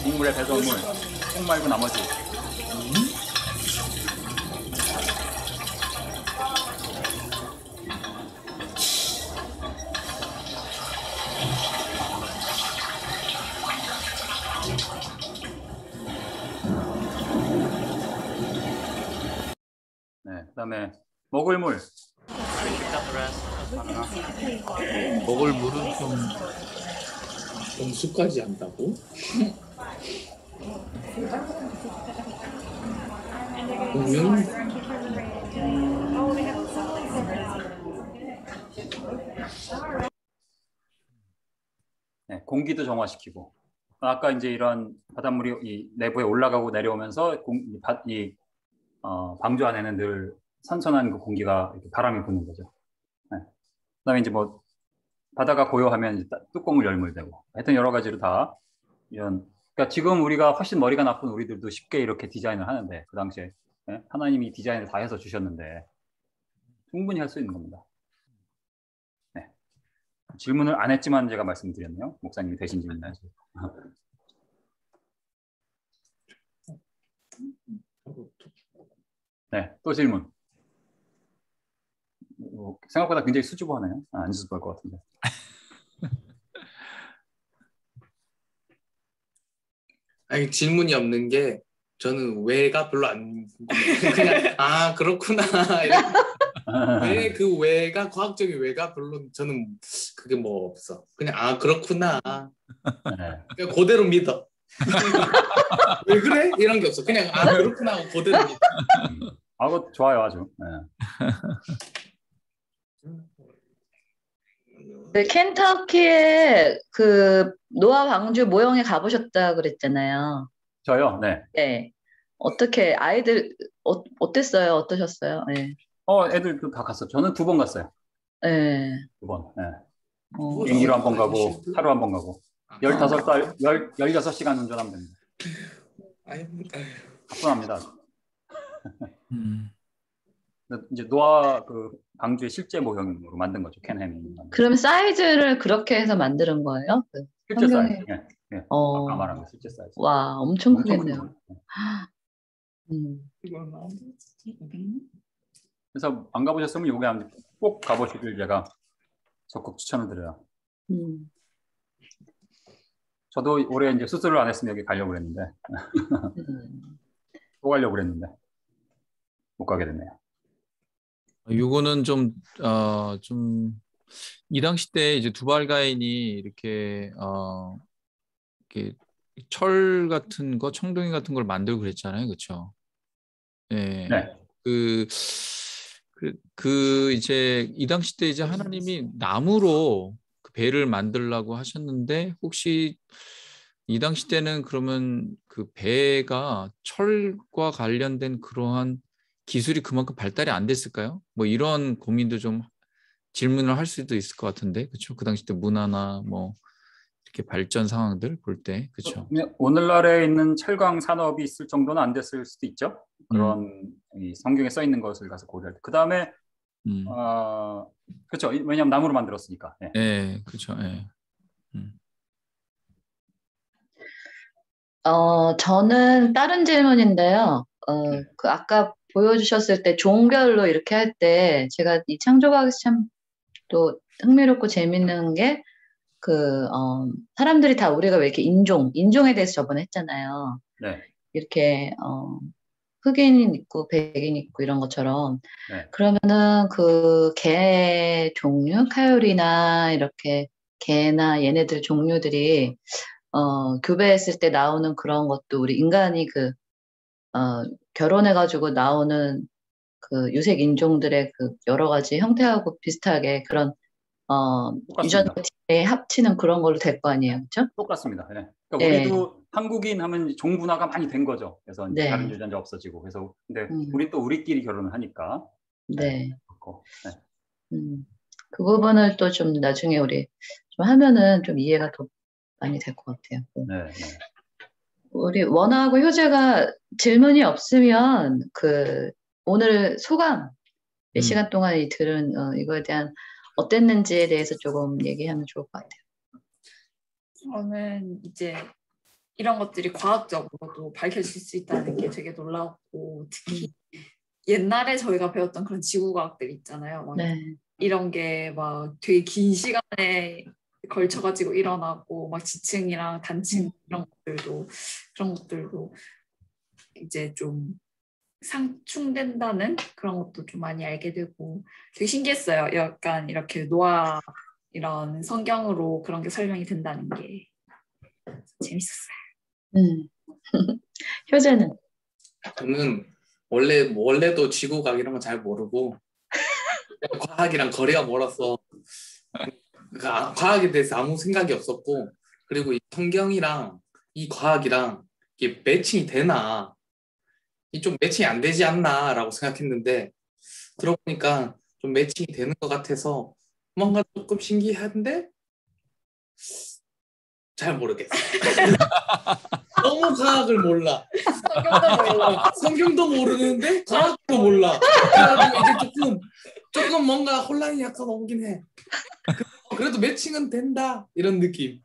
동물의 배설물, 콩 말고 나머지. 네, 그다음에 먹을 물. 먹을 물은 좀 정수까지 한다고? 우유? 네, 공기도 정화시키고 아까 이제 이런 바닷물이 이 내부에 올라가고 내려오면서 방주 안에는 늘 선선한 그 공기가 이렇게 바람이 부는 거죠. 네. 그다음에 이제 뭐 바다가 고요하면 이제 뚜껑을 열물대고 하여튼 여러 가지로 다 이런 그러니까 지금 우리가 훨씬 머리가 나쁜 우리들도 쉽게 이렇게 디자인을 하는데 그 당시에 네? 하나님이 디자인을 다 해서 주셨는데 충분히 할 수 있는 겁니다. 네. 질문을 안 했지만 제가 말씀드렸네요. 목사님이 대신 질문하시고. 네, 또 질문. 생각보다 굉장히 수줍어하네요. 안 수줍할 것 같은데. 아니 질문이 없는 게 저는 왜가 별로 안 궁금해요. 그냥 그렇구나. 왜 그 왜가 과학적인 왜가 별로 저는 그게 뭐 없어. 그냥 그렇구나. 네. 그냥 그대로 믿어. 왜 그래? 이런 게 없어. 그냥 그렇구나 하고 그대로 믿어. 그거 좋아요 아주. 네. 네, 켄터키에 그 노아 방주 모형에 가보셨다 그랬잖아요. 저요. 네. 네. 어떻게 아이들 어땠어요? 어떠셨어요? 네. 애들도 다 갔어. 저는 2번 갔어요. 네. 2번. 네. 비행기로 한 번 가고 하루 한 번 가고 15살 16시간 운전하면 됩니다. 가뿐합니다. 이제 노아 그 방주의 실제 모형으로 만든 거죠. 켄 해밍. 그럼 사이즈를 그렇게 해서 만드는 거예요? 실제 사이즈. 네. 예, 어, 아까 말한 거 실제 사이즈. 와, 엄청 엄청 큰 크겠네요. 거. 이거 얼마인데? 200만? 그래서 안 가보셨으면 요게 꼭 가보시길 제가 적극 추천을 드려요. 음. 저도 올해 이제 수술을 안 했으면 여기 가려고 그랬는데 또 가려고 그랬는데 못 가게 됐네요. 요거는 좀 이 당시 때 이제 두발가인이 이렇게 이렇게 철 같은 거, 청동이 같은 걸 만들고 그랬잖아요, 그렇죠? 예. 네. 이제 이 당시 때 이제 하나님이 나무로 그 배를 만들라고 하셨는데 혹시 이 당시 때는 그러면 그 배가 철과 관련된 그러한 기술이 그만큼 발달이 안 됐을까요? 뭐 이런 고민도 좀 질문을 할 수도 있을 것 같은데, 그렇죠? 그 당시 때 문화나 뭐 이렇게 발전 상황들 볼 때, 그렇죠? 오늘날에 있는 철강 산업이 있을 정도는 안 됐을 수도 있죠. 그런 이 성경에 써 있는 것을 가서 고려할 때. 그 다음에 그렇죠. 왜냐하면 나무로 만들었으니까. 예. 네, 그렇죠. 예. 저는 다른 질문인데요. 그 아까 보여주셨을 때 종별로 이렇게 할 때 제가 이 창조과학에서 참 또 흥미롭고 재밌는 게 사람들이 다 우리가 왜 이렇게 인종에 대해서 저번에 했잖아요. 네. 이렇게 흑인 있고 백인 있고 이런 것처럼 네. 그러면은 그 개 종류, 카요리나 이렇게 개나 얘네들 종류들이 교배했을 때 나오는 그런 것도 우리 인간이 결혼해가지고 나오는 그 유색 인종들의 그 여러 가지 형태하고 비슷하게 그런 똑같습니다. 유전자에 합치는 그런 걸로 될 거 아니에요, 그렇죠? 똑같습니다. 예. 그러니까 네. 우리도 한국인 하면 종분화가 많이 된 거죠. 그래서 이제 네. 다른 유전자 없어지고 그래서 근데 우리 또 우리끼리 결혼을 하니까. 네. 네. 그 부분을 또 좀 나중에 우리 좀 하면은 좀 이해가 더 많이 될 것 같아요. 네. 네. 우리 원하고 효재가 질문이 없으면 오늘 소감 몇 시간 동안 들은 이거에 대한 어땠는지에 대해서 조금 얘기하면 좋을 것 같아요. 저는 이제 이런 것들이 과학적으로도 밝혀질 수 있다는 게 되게 놀라웠고 특히 옛날에 저희가 배웠던 그런 지구과학들 있잖아요. 막 네. 이런 게 막 되게 긴 시간에 걸쳐가지고 일어나고 막 지층이랑 단층 그런 것들도 이제 좀 상충된다는 그런 것도 좀 많이 알게 되고 되게 신기했어요. 약간 이렇게 노아 이런 성경으로 그런 게 설명이 된다는 게 재밌었어요. 효재는? 저는 원래도 지구과학 이런 거 잘 모르고 과학이랑 거리가 멀어서 과학에 대해서 아무 생각이 없었고 그리고 이 성경이랑 이 과학이랑 이게 매칭이 되나 이 좀 매칭이 안 되지 않나라고 생각했는데 들어보니까 좀 매칭이 되는 것 같아서 뭔가 조금 신기한데 잘 모르겠어. 너무 과학을 몰라. 성경도 모르는데 과학도 몰라. 그래가지고 이제 조금 뭔가 혼란이 약간 오긴 해. 그래도 매칭은 된다 이런 느낌.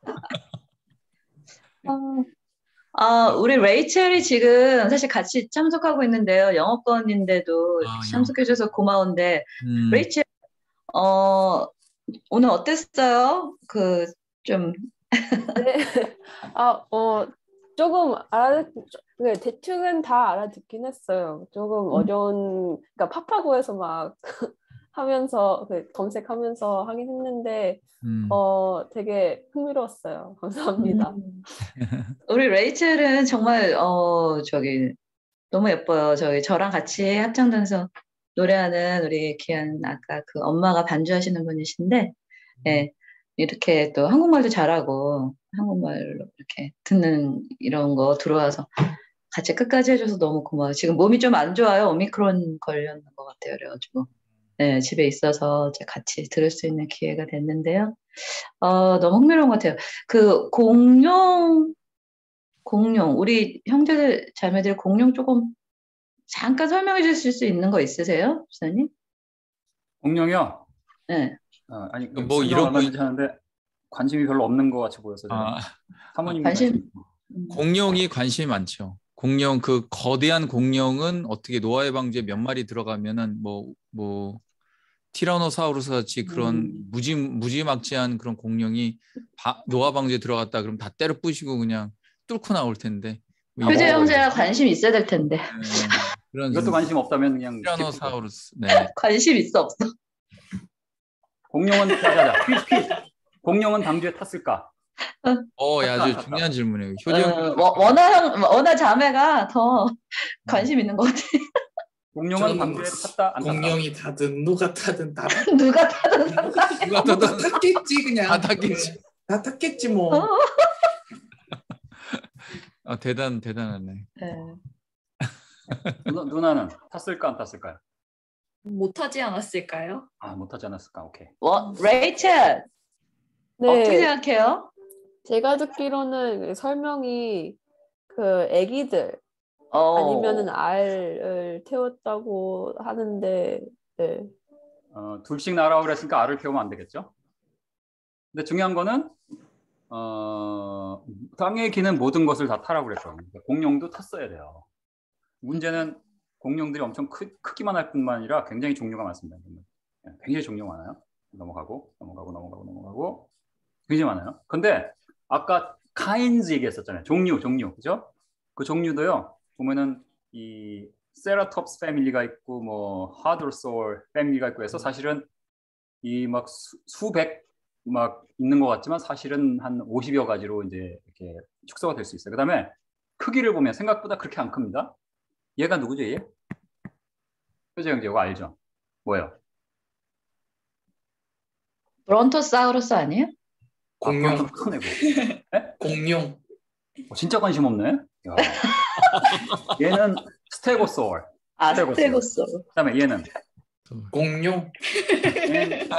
우리 레이첼이 지금 사실 같이 참석하고 있는데요. 영어권인데도 참석해줘서 고마운데 레이첼 오늘 어땠어요? 네. 조금 대충은 다 알아듣긴 했어요. 조금 어려운, 그러니까 파파고에서 막 하면서 검색하면서 하긴 했는데 되게 흥미로웠어요. 감사합니다. 우리 레이첼은 정말 너무 예뻐요. 저랑 같이 합창단에서 노래하는 우리 귀한 아까 그 엄마가 반주하시는 분이신데, 네, 이렇게 또 한국말도 잘하고 한국말로 이렇게 듣는 이런 거 들어와서 같이 끝까지 해줘서 너무 고마워요. 지금 몸이 좀 안 좋아요. 오미크론 걸렸는 것 같아요. 그래가지고 네, 집에 있어서 이제 같이 들을 수 있는 기회가 됐는데요. 너무 흥미로운 것 같아요. 그 공룡 우리 형제들 자매들 공룡 조금 잠깐 설명해 주실 수 있는 거 있으세요, 부사님? 공룡이요? 네. 아니 뭐 이런 이런 거 하는데 관심이 별로 없는 것 같이 보여서 제가. 아, 사모님 관심- 공룡이 관심이 많죠. 공룡 그 거대한 공룡은 어떻게 노아의 방주에 몇 마리 들어가면은 뭐 티라노사우루스 같이 그런 무지막지한 그런 공룡이 노아 방주에 들어갔다 그러면 다 때려 부시고 그냥 뚫고 나올 텐데. 효재 형제가 관심 있어야 될 텐데. 그런 이것도 관심 없다면 그냥 티라노사우루스. 네. 관심 있어 없어? 공룡은 자자자 퀴즈. 공룡은 방주에 탔을까? 아주 중요한 질문이에요. 효재 형 원하 자매가 더 관심 있는 것 같아. 공룡은 저는 방주에 탔다 안 탔다? 공룡이 타든 누가 타든 다 누가 타든 누가 다 타든 탔겠지 그냥. 다 탔겠지. 다 탔겠지 뭐. 대단하네. 네. 누나는 탔을까 안 탔을까요? 못하지 않았을까요? 아, 못 타지 않았을까? 오케이. 레이첼 어떻게 네, 생각해요? 제가 듣기로는 설명이 그 애기들 아니면은 알을 태웠다고 하는데, 네. 둘씩 날아오라 그랬으니까 알을 태우면 안 되겠죠? 근데 중요한 거는 땅에 기는 모든 것을 다 타라고 그랬거든요. 그러니까 공룡도 탔어야 돼요. 문제는 공룡들이 엄청 크기만 할 뿐만 아니라 굉장히 종류가 많습니다. 굉장히 종류가 많아요. 넘어가고 굉장히 많아요. 근데 아까 kinds 얘기했었잖아요. 종류, 그죠? 그 종류도요. 보면은 이 세라톱스 패밀리가 있고 뭐 하드로소울 패밀리가 있고 해서 사실은 이 막 수백 막 있는 것 같지만 사실은 한 50여 가지로 이제 이렇게 축소가 될 수 있어요. 그다음에 크기를 보면 생각보다 그렇게 안 큽니다. 얘가 누구죠, 얘? 효재 형제 이거 알죠? 뭐예요? 브론토사우루스 아니에요? 공룡. 아, 큰 애고. 네? 공룡. 진짜 관심 없네. 야. 얘는 스테고소울. 스테고소. 그다음에 얘는 공룡.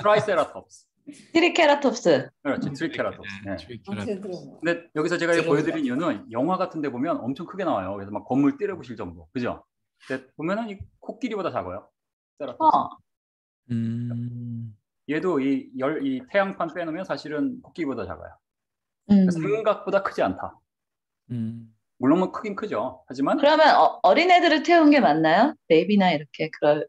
트라이세라톱스. 트리케라톱스. 그렇지, 트리케라톱스. 네. 트리케라톱스. 근데 여기서 제가 이거 보여드린 이유는 영화 같은 데 보면 엄청 크게 나와요. 그래서 막 건물 때려부실 정도. 그죠? 근데 보면은 이 코끼리보다 작아요. 세라톱스. 얘도 이 태양판 빼놓으면 사실은 코끼리보다 작아요. 생각보다 크지 않다. 물론 뭐 크긴 크죠. 하지만 그러면 어린애들을 태운 게 맞나요? 베이비나 이렇게 그럴.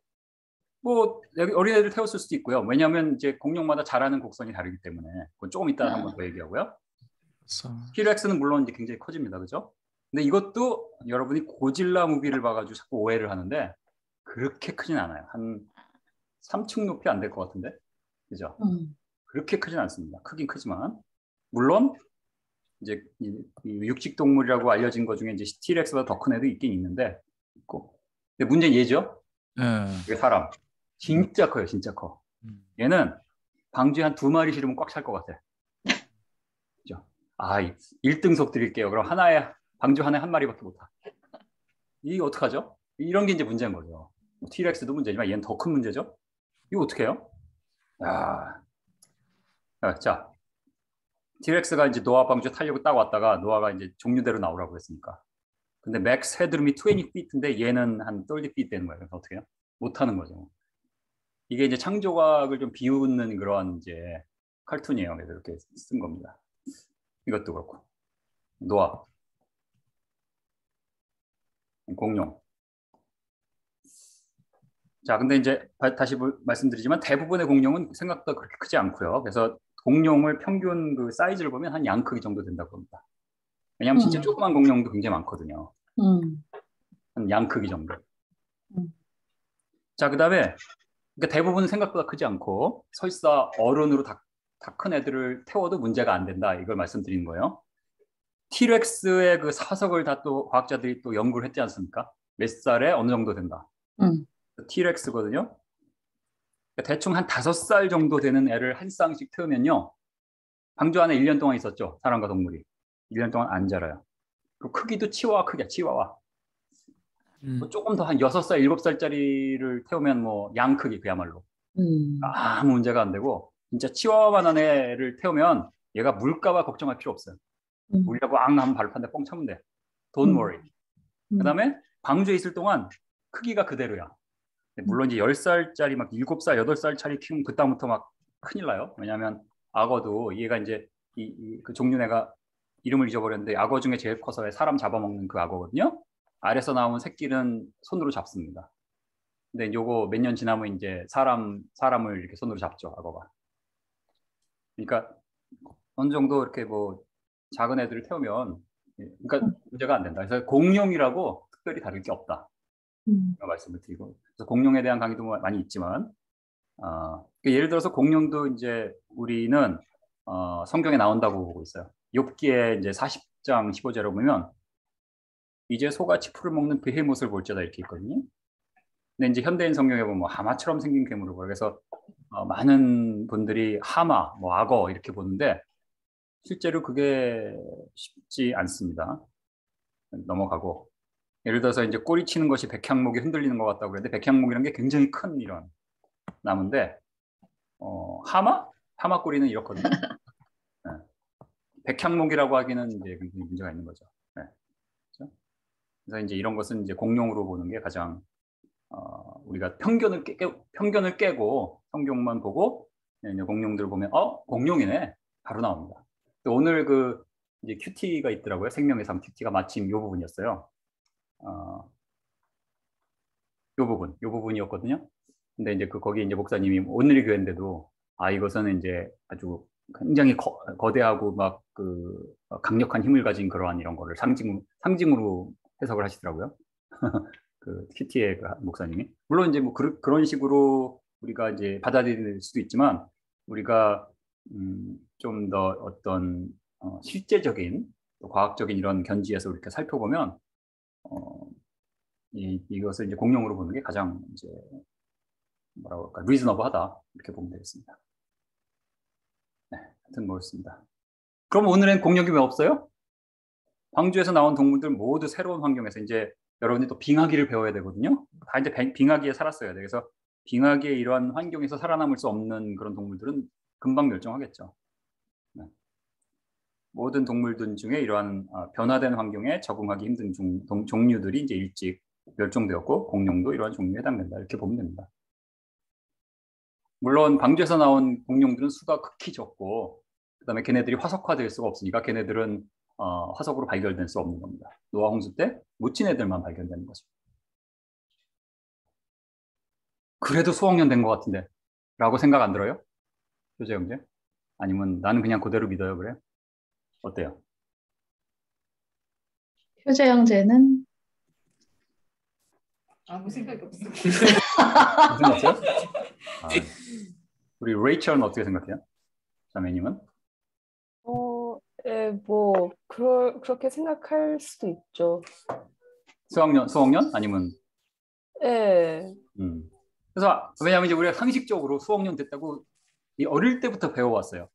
뭐 여기 어린애들 태웠을 수도 있고요. 왜냐하면 이제 공룡마다 자라는 곡선이 다르기 때문에 그건 조금 이따 한번 더 얘기하고요. 티렉스는 물론 이제 굉장히 커집니다, 그죠? 근데 이것도 여러분이 고질라 무비를 봐가지고 자꾸 오해를 하는데 그렇게 크진 않아요. 한 3층 높이 안 될 것 같은데, 그죠? 그렇게 크진 않습니다. 크긴 크지만 물론 이제 이 육식 동물이라고 알려진 것 중에 이제 티렉스보다 더 큰 애도 있긴 있는데 있고. 근데 문제는 얘죠. 이게 사람. 진짜 커요, 진짜 커. 얘는 방주에 한 2마리 실으면 꽉 찰 것 같아. 그죠? 1등석 드릴게요. 그럼 방주 하나에 1마리밖에 못 타. 이게 어떡하죠? 이런 게 이제 문제인 거죠. 티렉스도 문제지만 얘는 더 큰 문제죠. 이거 어떻게 해요? 자, 티렉스가 이제 노아 방주에 타려고 딱 왔다가 노아가 이제 종류대로 나오라고 했으니까. 근데 맥스 헤드룸이 20feet인데 얘는 한 30feet 되는 거예요. 그래서 어떻게 해요? 못 하는 거죠. 이게 이제 창조각을 좀 비웃는 그런 이제 칼툰이에요. 그래서 이렇게 쓴 겁니다. 이것도 그렇고. 노아. 공룡. 자, 근데 이제 다시 말씀드리지만 대부분의 공룡은 생각보다 그렇게 크지 않고요. 그래서 공룡을 평균 그 사이즈를 보면 한 양 크기 정도 된다고 합니다. 왜냐하면 진짜 조그만 공룡도 굉장히 많거든요. 한 양 크기 정도. 자, 그다음에 그러니까 대부분 생각보다 크지 않고 설사 어른으로 다 큰 애들을 태워도 문제가 안 된다. 이걸 말씀드리는 거예요. 티렉스의 그 사석을 다 또 과학자들이 또 연구를 했지 않습니까? 몇 살에 어느 정도 된다. 티렉스거든요. 그러니까 대충 한 5살 정도 되는 애를 한 쌍씩 태우면요. 방주 안에 1년 동안 있었죠. 사람과 동물이. 1년 동안 안 자라요. 그 크기도 치와와 크기야. 치와와. 뭐 조금 더 한 6살, 7살짜리를 태우면 뭐 양 크기 그야말로. 아무 문제가 안 되고 진짜 치와와만한 애를 태우면 얘가 물까봐 걱정할 필요 없어요. 물이라고 한번 발로 판데 뻥 차면 돼. Don't worry. 그다음에 방주에 있을 동안 크기가 그대로야. 물론 이제 10살짜리 막 7살, 8살짜리 키우면 그다음부터 막 큰일 나요. 왜냐하면 악어도 얘가 이제 그 종류내가 이름을 잊어버렸는데 악어 중에 제일 커서 사람 잡아먹는 그 악어거든요. 알에서 나온 새끼는 손으로 잡습니다. 근데 요거 몇 년 지나면 이제 사람을 이렇게 손으로 잡죠, 악어가. 그러니까 어느 정도 이렇게 뭐 작은 애들을 태우면 그러니까 문제가 안 된다. 그래서 공룡이라고 특별히 다를 게 없다. 말씀을 드리고. 그래서 공룡에 대한 강의도 많이 있지만 예를 들어서 공룡도 이제 우리는 성경에 나온다고 보고 있어요. 욥기에 이제 40장 15절을 보면 이제 소같이 풀을 먹는 베헤못을 볼지어다 이렇게 있거든요. 근데 이제 현대인 성경에 보면 뭐 하마처럼 생긴 괴물을 보여. 그래서 많은 분들이 하마, 뭐 악어 이렇게 보는데 실제로 그게 쉽지 않습니다. 넘어가고 예를 들어서 이제 꼬리 치는 것이 백향목이 흔들리는 것 같다고 그랬는데 백향목이라는 게 굉장히 큰 이런 나무인데 하마 꼬리는 이렇거든요. 네. 백향목이라고 하기는 이제 굉장히 문제가 있는 거죠. 네. 그렇죠? 그래서 이제 이런 것은 이제 공룡으로 보는 게 가장 우리가 편견을 깨고 성경만 보고 이제 공룡들을 보면 공룡이네 바로 나옵니다. 오늘 그 이제 큐티가 있더라고요. 생명의 삶 큐티가 마침 이 부분이었어요. 이 부분이었거든요. 근데 이제 거기 이제 목사님이 오늘의 교회인데도 이것은 이제 아주 굉장히 거대하고 막 그 강력한 힘을 가진 그러한 이런 거를 상징으로 해석을 하시더라고요. 그 큐티의 그 목사님이. 물론 이제 뭐 그런 식으로 우리가 이제 받아들일 수도 있지만 우리가 좀 더 어떤 실제적인 과학적인 이런 견지에서 이렇게 살펴보면 이것을 이제 공룡으로 보는 게 가장 이제 뭐라고 할까 리즈너블하다 이렇게 보면 되겠습니다. 네, 하여튼 뭐였습니다. 그럼 오늘은 공룡이 왜 없어요? 광주에서 나온 동물들 모두 새로운 환경에서 이제 여러분이 또 빙하기를 배워야 되거든요. 다 이제 빙하기에 살았어야 돼. 그래서 빙하기의 이러한 환경에서 살아남을 수 없는 그런 동물들은 금방 멸종하겠죠. 네. 모든 동물들 중에 이러한 변화된 환경에 적응하기 힘든 종류들이 이제 일찍 멸종되었고 공룡도 이러한 종류에 해당된다. 이렇게 보면 됩니다. 물론 방주에서 나온 공룡들은 수가 극히 적고 그다음에 걔네들이 화석화될 수가 없으니까 걔네들은 화석으로 발견될 수 없는 겁니다. 노아 홍수 때 묻힌 애들만 발견되는 거죠. 그래도 수억 년 된 것 같은데 라고 생각 안 들어요? 효재 형제? 아니면 나는 그냥 그대로 믿어요 그래? 어때요? 효재 형제는 아무 생각이 없어. 무슨 없어요? 우리 레이첼은 어떻게 생각해요? 자매님은? 뭐 그렇게 생각할 수도 있죠. 수억 년? 아니면? 예. 그래서 왜냐하면 이제 우리가 상식적으로 수억 년 됐다고 어릴 때부터 배워왔어요.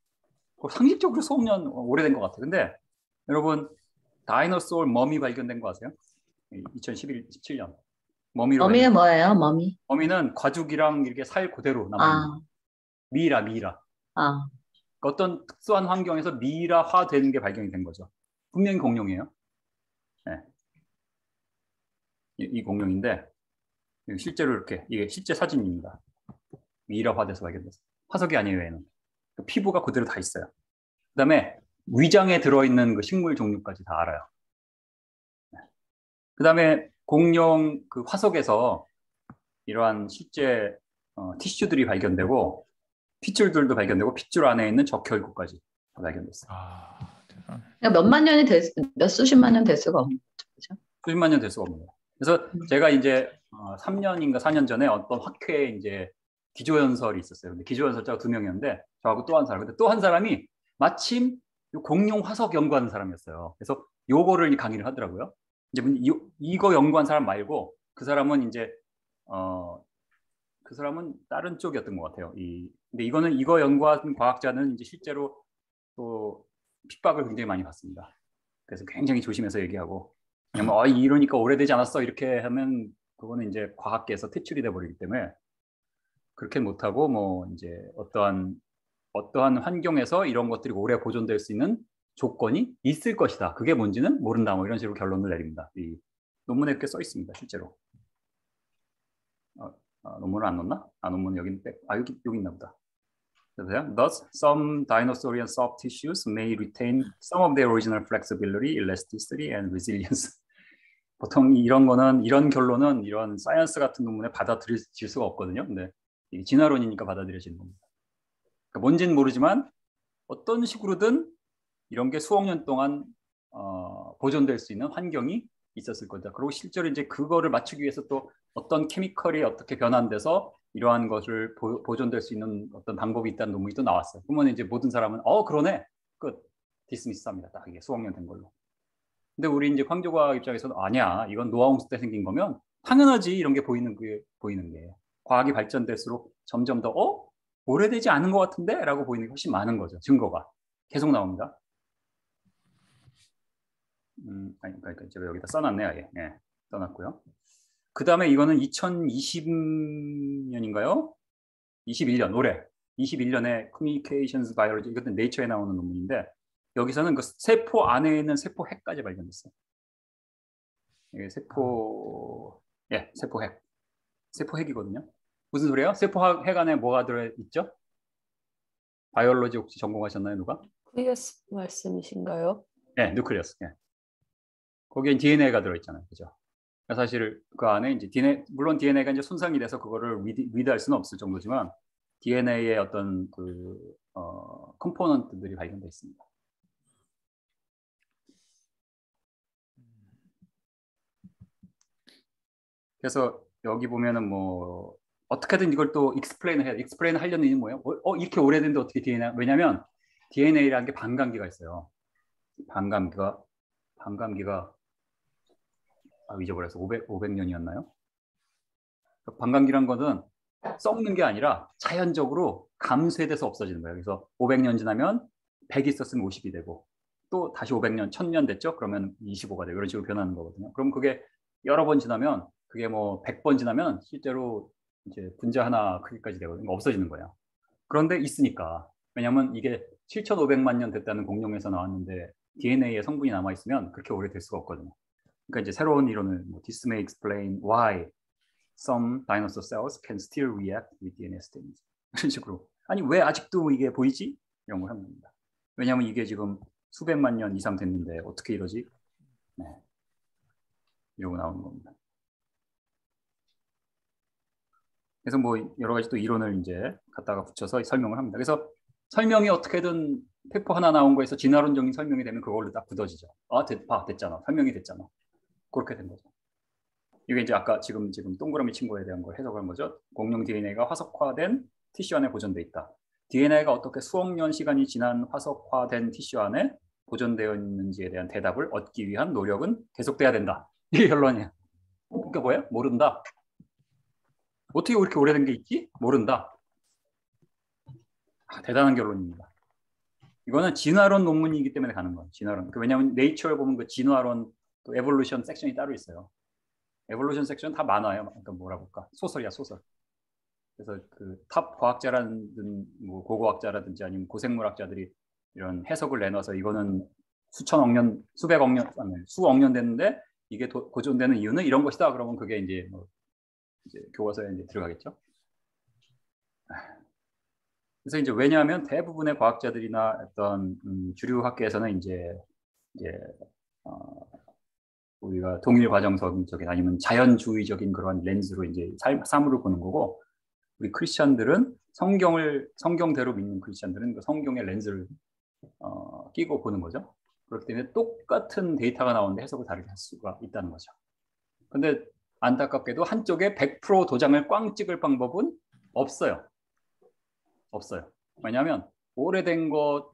상식적으로 수억 년 오래된 것 같아요. 근데 여러분 다이너소어 머미 발견된 거 아세요? 2017년. 머미가 뭐예요? 머미는 가죽이랑 이렇게 살 그대로 남아있는 미이라. 어떤 특수한 환경에서 미이라화되는 게 발견이 된 거죠. 분명히 공룡이에요. 네. 이 공룡인데 실제로 이게 실제 사진입니다. 미이라화돼서 발견됐어요. 화석이 아니에요. 얘는. 피부가 그대로 다 있어요. 그다음에 위장에 들어있는 그 식물 종류까지 다 알아요. 네. 그다음에 공룡 그 화석에서 이러한 실제 티슈들이 발견되고 핏줄들도 발견되고 핏줄 안에 있는 적혈구까지 발견됐어요. 그러니까 몇 수십만 년 될 수가 없는 거죠. 수십만 년 될 수가 없는 거예요. 그래서 제가 이제 3년인가 4년 전에 어떤 학회에 이제 기조연설이 있었어요. 근데 기조연설자가 2명이었는데 저하고 또 한 사람. 근데 또 한 사람이 마침 공룡 화석 연구하는 사람이었어요. 그래서 요거를 강의를 하더라고요. 이제 이거 연구한 사람 말고 그 사람은 이제 그 사람은 다른 쪽이었던 것 같아요. 근데 이거 연구한 과학자는 이제 실제로 또 핍박을 굉장히 많이 받습니다. 그래서 굉장히 조심해서 얘기하고 왜냐면 이러니까 오래되지 않았어 이렇게 하면 그거는 이제 과학계에서 퇴출이 돼 버리기 때문에 그렇게 못하고 뭐 이제 어떠한 환경에서 이런 것들이 오래 보존될 수 있는 조건이 있을 것이다. 그게 뭔지는 모른다. 뭐 이런 식으로 결론을 내립니다. 이 논문에 이렇게 써 있습니다. 실제로. 논문을 안 넣었나? 논문은 여기 있나 보다. Thus, some dinosaurian soft tissues may retain some of their original flexibility, elasticity, and resilience. 보통 이런 거는 이런 결론은 이런 사이언스 같은 논문에 받아들일 수가 없거든요. 근데 이게 진화론이니까 받아들여지는 겁니다. 그러니까 뭔지는 모르지만 어떤 식으로든 이런 게 수억 년 동안 보존될 수 있는 환경이 있었을 거다. 그리고 실제로 이제 그거를 맞추기 위해서 또 어떤 케미컬이 어떻게 변환돼서 이러한 것을 보존될 수 있는 어떤 방법이 있다는 논문이 또 나왔어요. 그러면 이제 모든 사람은 그러네. 끝. 디스미스합니다. 딱 이게 수억 년 된 걸로. 근데 우리 이제 광교과학 입장에서는 아니야. 이건 노아홍수 때 생긴 거면 당연하지. 이런 게 보이는 게 과학이 발전될수록 점점 더 오래되지 않은 것 같은데? 라고 보이는 게 훨씬 많은 거죠. 증거가 계속 나옵니다. 그러니까 제가 여기다 써놨네. 아예. 네, 써놨고요. 그 다음에 이거는 2020년인가요? 21년 올해 21년에 Communications Biology, 이것도 네이처에 나오는 논문인데 여기서는 그 세포 안에 있는 세포 핵까지 발견됐어요. 이게 세포 핵. 세포 핵이거든요. 무슨 소리예요? 세포 핵 안에 뭐가 들어있죠? 바이올로지 혹시 전공하셨나요, 누가? 뉴클리어스 말씀이신가요? 네, 뉴클리어스. 네. 거기에 DNA가 들어있잖아요, 그죠? 사실 그 안에 이제 물론 DNA가 이제 손상이 돼서 그거를 위드할 수는 없을 정도지만 DNA의 어떤 컴포넌트들이 발견돼 있습니다. 그래서 여기 보면은 뭐 어떻게든 이걸 또 익스플레인 하려는 이유는 뭐예요? 이렇게 오래된데 어떻게 DNA? 왜냐하면 DNA라는 게 반감기가 있어요. 반감기가 잊어버려서 500년이었나요? 반감기란 것은 썩는 게 아니라 자연적으로 감쇄돼서 없어지는 거예요. 그래서 500년 지나면 100 있었으면 50이 되고 또 다시 500년, 1000년 됐죠? 그러면 25가 되고 이런 식으로 변하는 거거든요. 그럼 그게 여러 번 지나면 그게 뭐 100번 지나면 실제로 이제 분자 하나 크기까지 되거든요. 없어지는 거예요. 그런데 있으니까. 왜냐하면 이게 7,500만 년 됐다는 공룡에서 나왔는데 DNA의 성분이 남아있으면 그렇게 오래 될 수가 없거든요. 그러니까 이제 새로운 이론을 This may explain why some dinosaur cells can still react with DNA stains. 이런 식으로. 아니 왜 아직도 이게 보이지? 이런 걸 하는 겁니다. 왜냐하면 이게 지금 수백만 년 이상 됐는데 어떻게 이러지? 네. 이러고 나오는 겁니다. 그래서 뭐 여러 가지 또 이론을 이제 갖다가 붙여서 설명을 합니다. 그래서 설명이 어떻게든 페퍼 하나 나온 거에서 진화론적인 설명이 되면 그걸로 딱 굳어지죠. 됐잖아. 설명이 됐잖아. 그렇게 된 거죠. 이게 이제 아까 지금 동그라미 친구에 대한 걸 해석한 거죠. 공룡 DNA가 화석화된 티슈 안에 보존돼 있다. DNA가 어떻게 수억 년 시간이 지난 화석화된 티슈 안에 보존되어 있는지에 대한 대답을 얻기 위한 노력은 계속돼야 된다. 이게 결론이에요. 그러니까 뭐예요? 모른다. 어떻게 이렇게 오래된 게 있지? 모른다. 대단한 결론입니다. 이거는 진화론 논문이기 때문에 가는 거예요. 진화론. 왜냐하면 네이처를 보면 그 진화론 또 에볼루션 섹션이 따로 있어요. 에볼루션 섹션 다 만화예요. 그러니까 뭐라 볼까? 소설이야, 소설. 그래서 그 탑 과학자라든 뭐 고고학자라든지 아니면 고생물학자들이 이런 해석을 내놔서 이거는 수천억 년, 수백억 년, 아니, 수억 년 됐는데 이게 보존되는 이유는 이런 것이다. 그러면 그게 이제 교과서에 이제 들어가겠죠. 그래서 이제 왜냐하면 대부분의 과학자들이나 어떤 주류 학계에서는 이제 우리가 동일 과정적인 아니면 자연주의적인 그런 렌즈로 이제 사물을 보는 거고, 우리 크리스천들은 성경대로 믿는 크리스천들은 그 성경의 렌즈를 끼고 보는 거죠. 그렇기 때문에 똑같은 데이터가 나오는데 해석을 다르게 할 수가 있다는 거죠. 근데 안타깝게도 한쪽에 100% 도장을 꽝 찍을 방법은 없어요. 왜냐하면 오래된 것,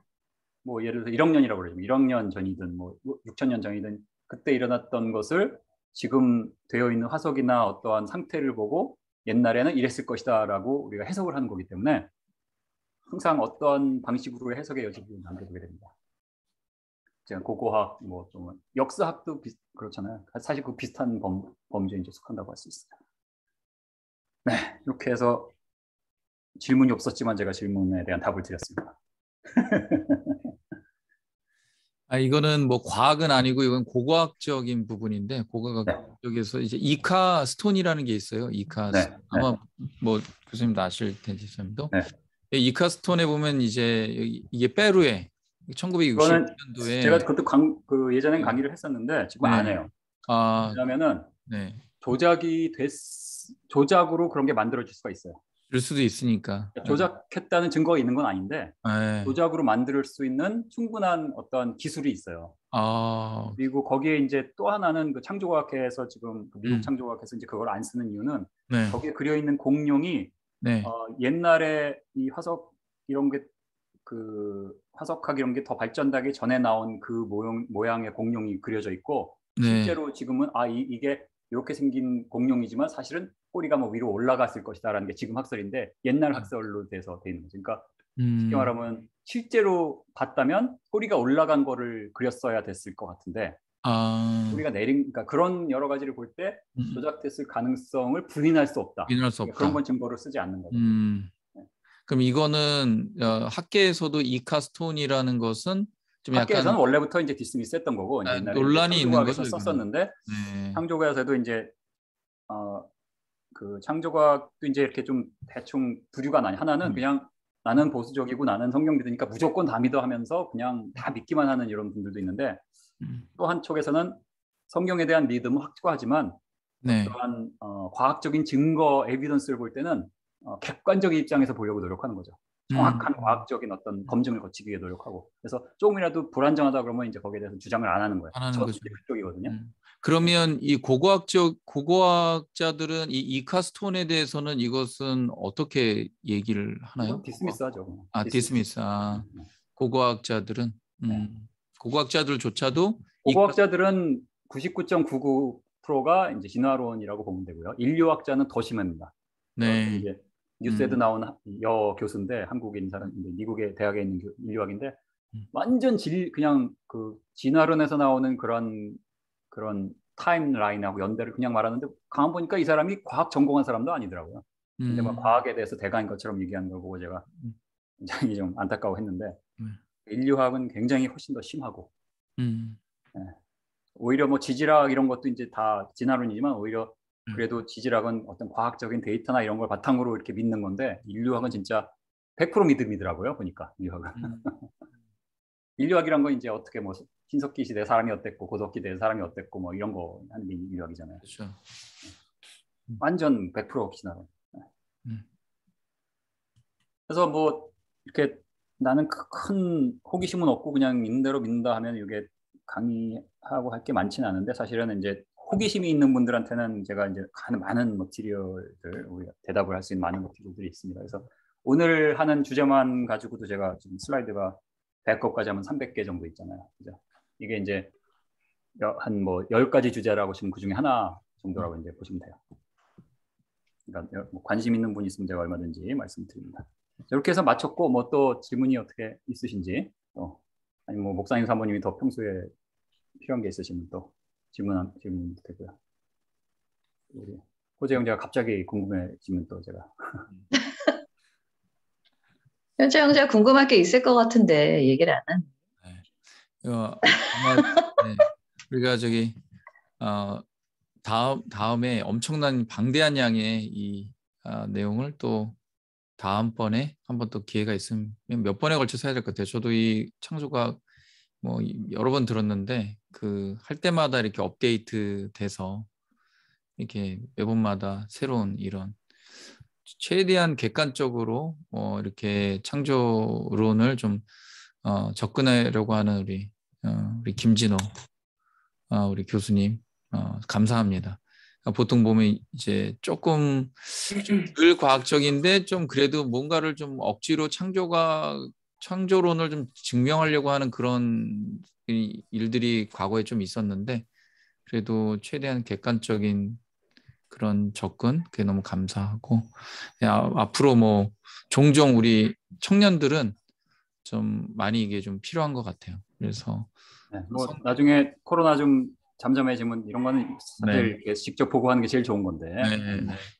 뭐 예를 들어서 1억 년이라고 그러죠. 1억 년 전이든 뭐 6천 년 전이든 그때 일어났던 것을 지금 되어 있는 화석이나 어떠한 상태를 보고 옛날에는 이랬을 것이다 라고 우리가 해석을 하는 거기 때문에 항상 어떠한 방식으로 해석의 여지를 남겨두게 됩니다. 제가 고고학, 뭐 좀 역사학도 그렇잖아요. 사실 그 비슷한 범주에 이제 속한다고 할 수 있어요. 네, 이렇게 해서 질문이 없었지만 제가 질문에 대한 답을 드렸습니다. 이거는 뭐 과학은 아니고 이건 고고학적인 부분인데 고고학적에서 이제 이카 스톤이라는 게 있어요. 이카 스톤. 아마 뭐 교수님도 아실 텐데, 교수님도. 이카스톤에 보면 이제 이게 페루에 그거는 1960년도에 제가 그것도 예전엔 강의를 했었는데 지금 안 해요. 왜냐하면은 네. 조작으로 그런 게 만들어질 수가 있어요. 그럴 수도 있으니까. 조작했다는 증거가 있는 건 아닌데 네. 조작으로 만들 수 있는 충분한 어떤 기술이 있어요. 그리고 거기에 이제 또 하나는 그 창조과학회에서 지금 그 미국 창조과학회에서 이제 그걸 안 쓰는 이유는 네. 거기에 그려 있는 공룡이 네. 옛날에 이 화석 이런 게 그 화석학 이런 게 더 발전되기 전에 나온 그 모양의 공룡이 그려져 있고 네. 실제로 지금은 이게 이렇게 생긴 공룡이지만 사실은 꼬리가 뭐 위로 올라갔을 것이다라는 게 지금 학설인데 옛날 학설로 돼서 돼 있는 거죠. 그러니까 쉽게 말하면 실제로 봤다면 꼬리가 올라간 거를 그렸어야 됐을 것 같은데 꼬리가 그러니까 그런 여러 가지를 볼 때 조작됐을 가능성을 부인할 수 없다. 부인할 수 없다. 그런 건 증거로 쓰지 않는 거죠. 그럼 이거는 학계에서도 이카스톤이라는 것은 좀 학계에서는 약간 원래부터 이제 디스미스했던 거고 옛날에 논란이 있는 거죠. 썼었는데 네. 창조과에서도 이제 그 창조과학도 이제 이렇게 좀 대충 부류가 나뉘. 하나는 그냥 나는 보수적이고 나는 성경 믿으니까 무조건 다 믿어 하면서 그냥 다 믿기만 하는 이런 분들도 있는데 또 한쪽에서는 성경에 대한 믿음은 확고하지만 네. 또한 과학적인 증거 에비던스를 볼 때는 객관적인 입장에서 보려고 노력하는 거죠. 정확한 과학적인 어떤 검증을 거치기 위해 노력하고 그래서 조금이라도 불안정하다 그러면 이제 거기에 대해서 주장을 안 하는 거예요. 안 하는 거죠. 그쪽이거든요. 그러면 이 고고학자들은 이 이카스톤에 대해서는 이것은 어떻게 얘기를 하나요? 디스미스하죠. 디스미스. 고고학자들은 고고학자들조차도 고고학자들은 99.99%가 이제 진화론이라고 보면 되고요. 인류학자는 더 심합니다. 네. 이제 뉴스에도 나온 여 교수인데 한국인 사람, 미국의 대학에 있는 인류학인데 완전 그냥 그 진화론에서 나오는 그런 타임라인하고 연대를 그냥 말하는데 가만 보니까 이 사람이 과학 전공한 사람도 아니더라고요. 근데 막 과학에 대해서 대가인 것처럼 얘기하는 걸 보고 제가 굉장히 좀 안타까워했는데 인류학은 굉장히 훨씬 더 심하고 네. 오히려 뭐 지질학 이런 것도 이제 다 진화론이지만 오히려 그래도 지질학은 어떤 과학적인 데이터나 이런 걸 바탕으로 이렇게 믿는 건데 인류학은 진짜 100% 믿음이더라고요. 보니까 인류학은. 인류학이란 건 이제 어떻게 뭐 신석기 시대 사람이 어땠고 고석기 시대 사람이 어땠고 뭐 이런 거 하는 게 인류학이잖아요. 그렇죠. 완전 100% 진화론. 그래서 뭐 이렇게 나는 큰 호기심은 없고 그냥 믿는 대로 믿는다 하면 이게 강의하고 할 게 많지는 않은데 사실은 이제 호기심이 있는 분들한테는 제가 이제 많은 머티리얼들 우리가 대답을 할 수 있는 많은 머티리얼들이 있습니다. 그래서 오늘 하는 주제만 가지고도 제가 지금 슬라이드가 100것까지 하면 300개 정도 있잖아요. 그죠? 이게 이제 한 뭐 10가지 주제라고 지금 그 중에 하나 정도라고 이제 보시면 돼요. 그러니까 뭐 관심 있는 분 있으면 제가 얼마든지 말씀드립니다. 이렇게 해서 마쳤고 뭐 또 질문이 어떻게 있으신지 아니 뭐 목사님 사모님이 더 평소에 필요한 게 있으시면 또 질문도 되고요. 우리 호재 형제가 갑자기 궁금해지면 또 제가 현재 형제가 궁금할 게 있을 것 같은데 얘기를 안 하네. 아마 우리가 저기 다음에 엄청난 방대한 양의 이 내용을 또 다음번에 한번 또 기회가 있으면 몇 번에 걸쳐서 해야 될 것 같아요. 저도 이 창조과학 뭐 여러 번 들었는데 그 할 때마다 이렇게 업데이트 돼서 이렇게 매번마다 새로운 이런 최대한 객관적으로 이렇게 창조론을 좀 접근하려고 하는 우리 김진호 우리 교수님 감사합니다. 보통 보면 이제 조금 덜 과학적인데 좀 그래도 뭔가를 좀 억지로 창조론을 좀 증명하려고 하는 그런 일들이 과거에 좀 있었는데 그래도 최대한 객관적인 그런 접근 그게 너무 감사하고 앞으로 뭐 종종 우리 청년들은 좀 많이 이게 좀 필요한 것 같아요. 그래서 뭐 나중에 코로나 좀 잠잠해지면 이런 거는 사실 직접 보고 하는 게 제일 좋은 건데.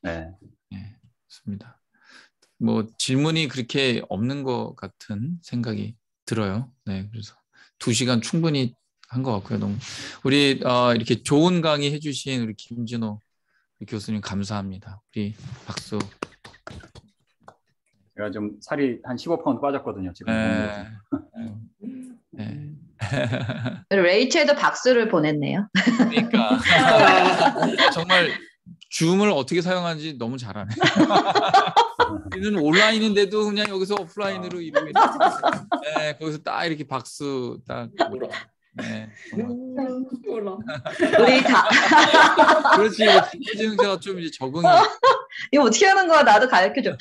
네, 맞습니다. 뭐 질문이 그렇게 없는 것 같은 생각이 들어요. 네, 그래서 2시간 충분히 한 것 같고요. 너무 우리 이렇게 좋은 강의 해주신 우리 김진호 교수님 감사합니다. 우리 박수. 제가 좀 살이 한 15파운드 빠졌거든요. 지금. 네. 레이첼도 박수를 보냈네요. 그러니까 정말 줌을 어떻게 사용하는지 너무 잘하네. 우리는 온라인인데도 그냥 여기서 오프라인으로 이루고 있는. 네, 거기서 딱 이렇게 박수 딱. 네, 정말. 우리 다 그렇지. 최재형 씨가 좀 이제 적응이. 이거 어떻게 하는 거야? 나도 가르쳐줘.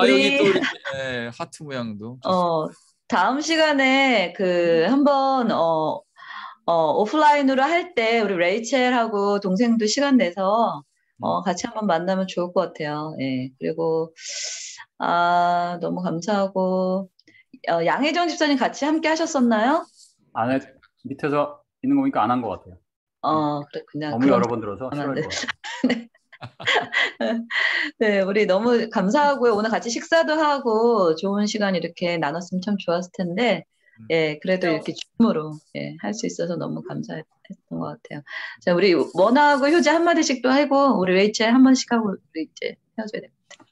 여기 또 이렇게 하트 모양도. 다음 시간에 한번 오프라인으로 할 때 우리 레이첼하고 동생도 시간 내서 같이 한번 만나면 좋을 것 같아요. 예. 그리고 너무 감사하고 양혜정 집사님 같이 함께 하셨었나요? 밑에서 있는 거 보니까 안 한 것 같아요. 그랬군요. 너무 여러 번 들어서 싫어할 것 같아요. 네, 우리 너무 감사하고요. 오늘 같이 식사도 하고 좋은 시간 이렇게 나눴으면 참 좋았을 텐데, 예, 그래도 이렇게 줌으로 할 수 있어서 너무 감사했던 것 같아요. 자, 우리 원하고 효재 한마디씩 또 하고, 우리 레이첼 한 번씩 하고, 우리 이제 헤어져야 될 것 같아요.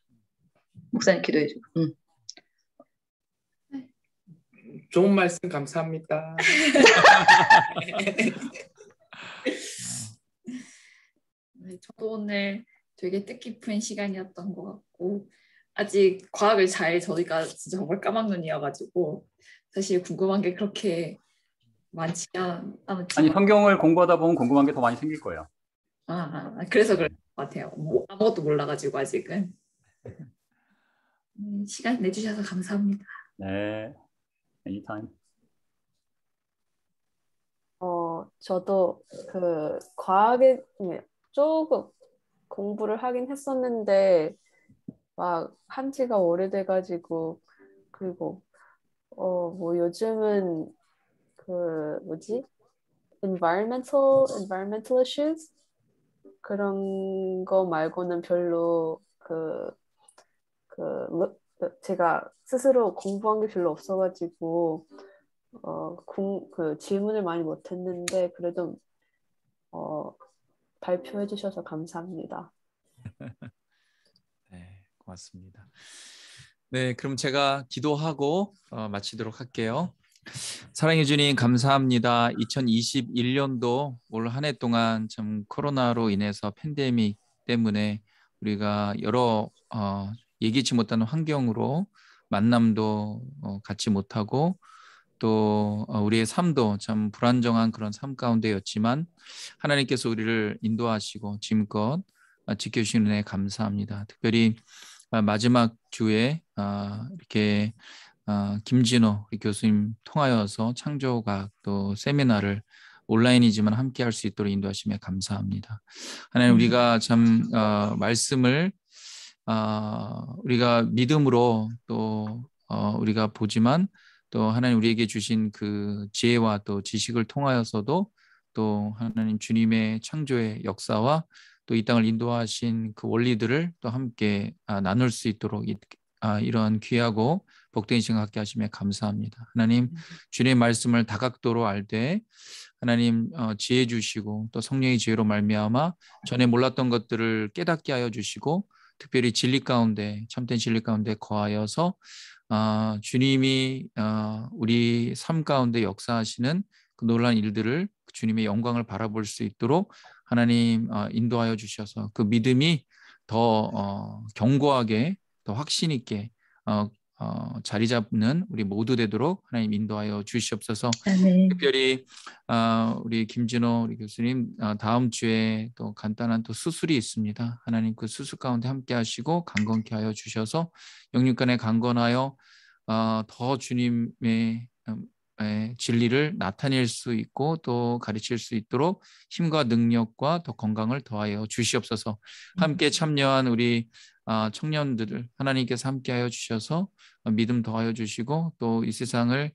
목사님 기도해주고. 좋은 말씀 감사합니다. 네, 저도 오늘 되게 뜻깊은 시간이었던 것 같고 아직 과학을 저희가 진짜 정말 까막눈이어가지고 사실 궁금한 게 그렇게 많지 않지만 아니 성경을 공부하다 보면 궁금한 게 더 많이 생길 거예요. 그래서 그럴 것 같아요. 아무것도 몰라가지고 아직은. 시간 내주셔서 감사합니다. 네, anytime. 저도 그 과학에 조금 공부를 하긴 했었는데 막 한 지가 오래돼가지고 그리고 뭐 요즘은 그 뭐지 environmental issues 그런 거 말고는 별로 제가 스스로 공부한 게 별로 없어가지고 그 질문을 많이 못했는데 그래도 발표해 주셔서 감사합니다. 네, 고맙습니다. 네, 그럼 제가 기도하고 마치도록 할게요. 사랑해 주님 감사합니다. 2021년도 올 한 해 동안 참 코로나로 인해서 팬데믹 때문에 우리가 여러 예기치 못한 환경으로 만남도 갖지 못하고 또 우리의 삶도 참 불안정한 그런 삶 가운데였지만 하나님께서 우리를 인도하시고 지금껏 지켜주시는 은혜 감사합니다. 특별히 마지막 주에 이렇게 김진호 교수님 통하여서 창조과학 또 세미나를 온라인이지만 함께 할 수 있도록 인도하심에 감사합니다. 하나님 우리가 참 말씀을 우리가 믿음으로 또 우리가 보지만 또 하나님 우리에게 주신 그 지혜와 또 지식을 통하여서도 또 하나님 주님의 창조의 역사와 또 이 땅을 인도하신 그 원리들을 또 함께 나눌 수 있도록 이런 귀하고 복된 시간 갖게 하시며 감사합니다. 하나님 주님의 말씀을 다각도로 알되 하나님 지혜 주시고 또 성령의 지혜로 말미암아 전에 몰랐던 것들을 깨닫게 하여 주시고 특별히 진리 가운데 참된 진리 가운데 거하여서 주님이 우리 삶 가운데 역사하시는 그 놀라운 일들을 주님의 영광을 바라볼 수 있도록 하나님 인도하여 주셔서 그 믿음이 더 견고하게 더 확신 있게 자리 잡는 우리 모두 되도록 하나님 인도하여 주시옵소서. 아멘. 특별히 우리 김진호 우리 교수님 다음 주에 또 간단한 또 수술이 있습니다. 하나님 그 수술 가운데 함께 하시고 강건케 하여 주셔서 영육간에 강건하여 더 주님의 진리를 나타낼 수 있고 또 가르칠 수 있도록 힘과 능력과 더 건강을 더하여 주시옵소서. 함께 참여한 우리 청년들을 하나님께서 함께하여 주셔서 믿음 더하여 주시고 또 이 세상을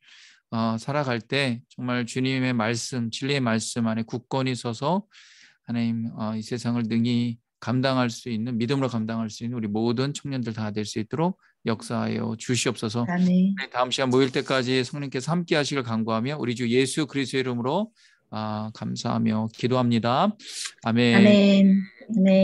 살아갈 때 정말 주님의 말씀, 진리의 말씀 안에 굳건히 서서 하나님 이 세상을 능히 감당할 수 있는 믿음으로 감당할 수 있는 우리 모든 청년들 다 될 수 있도록 역사하여 주시옵소서. 아멘. 다음 시간 모일 때까지 성령께서 함께 하시길 간구하며 우리 주 예수 그리스도의 이름으로 감사하며 기도합니다. 아멘. 아멘. 아멘.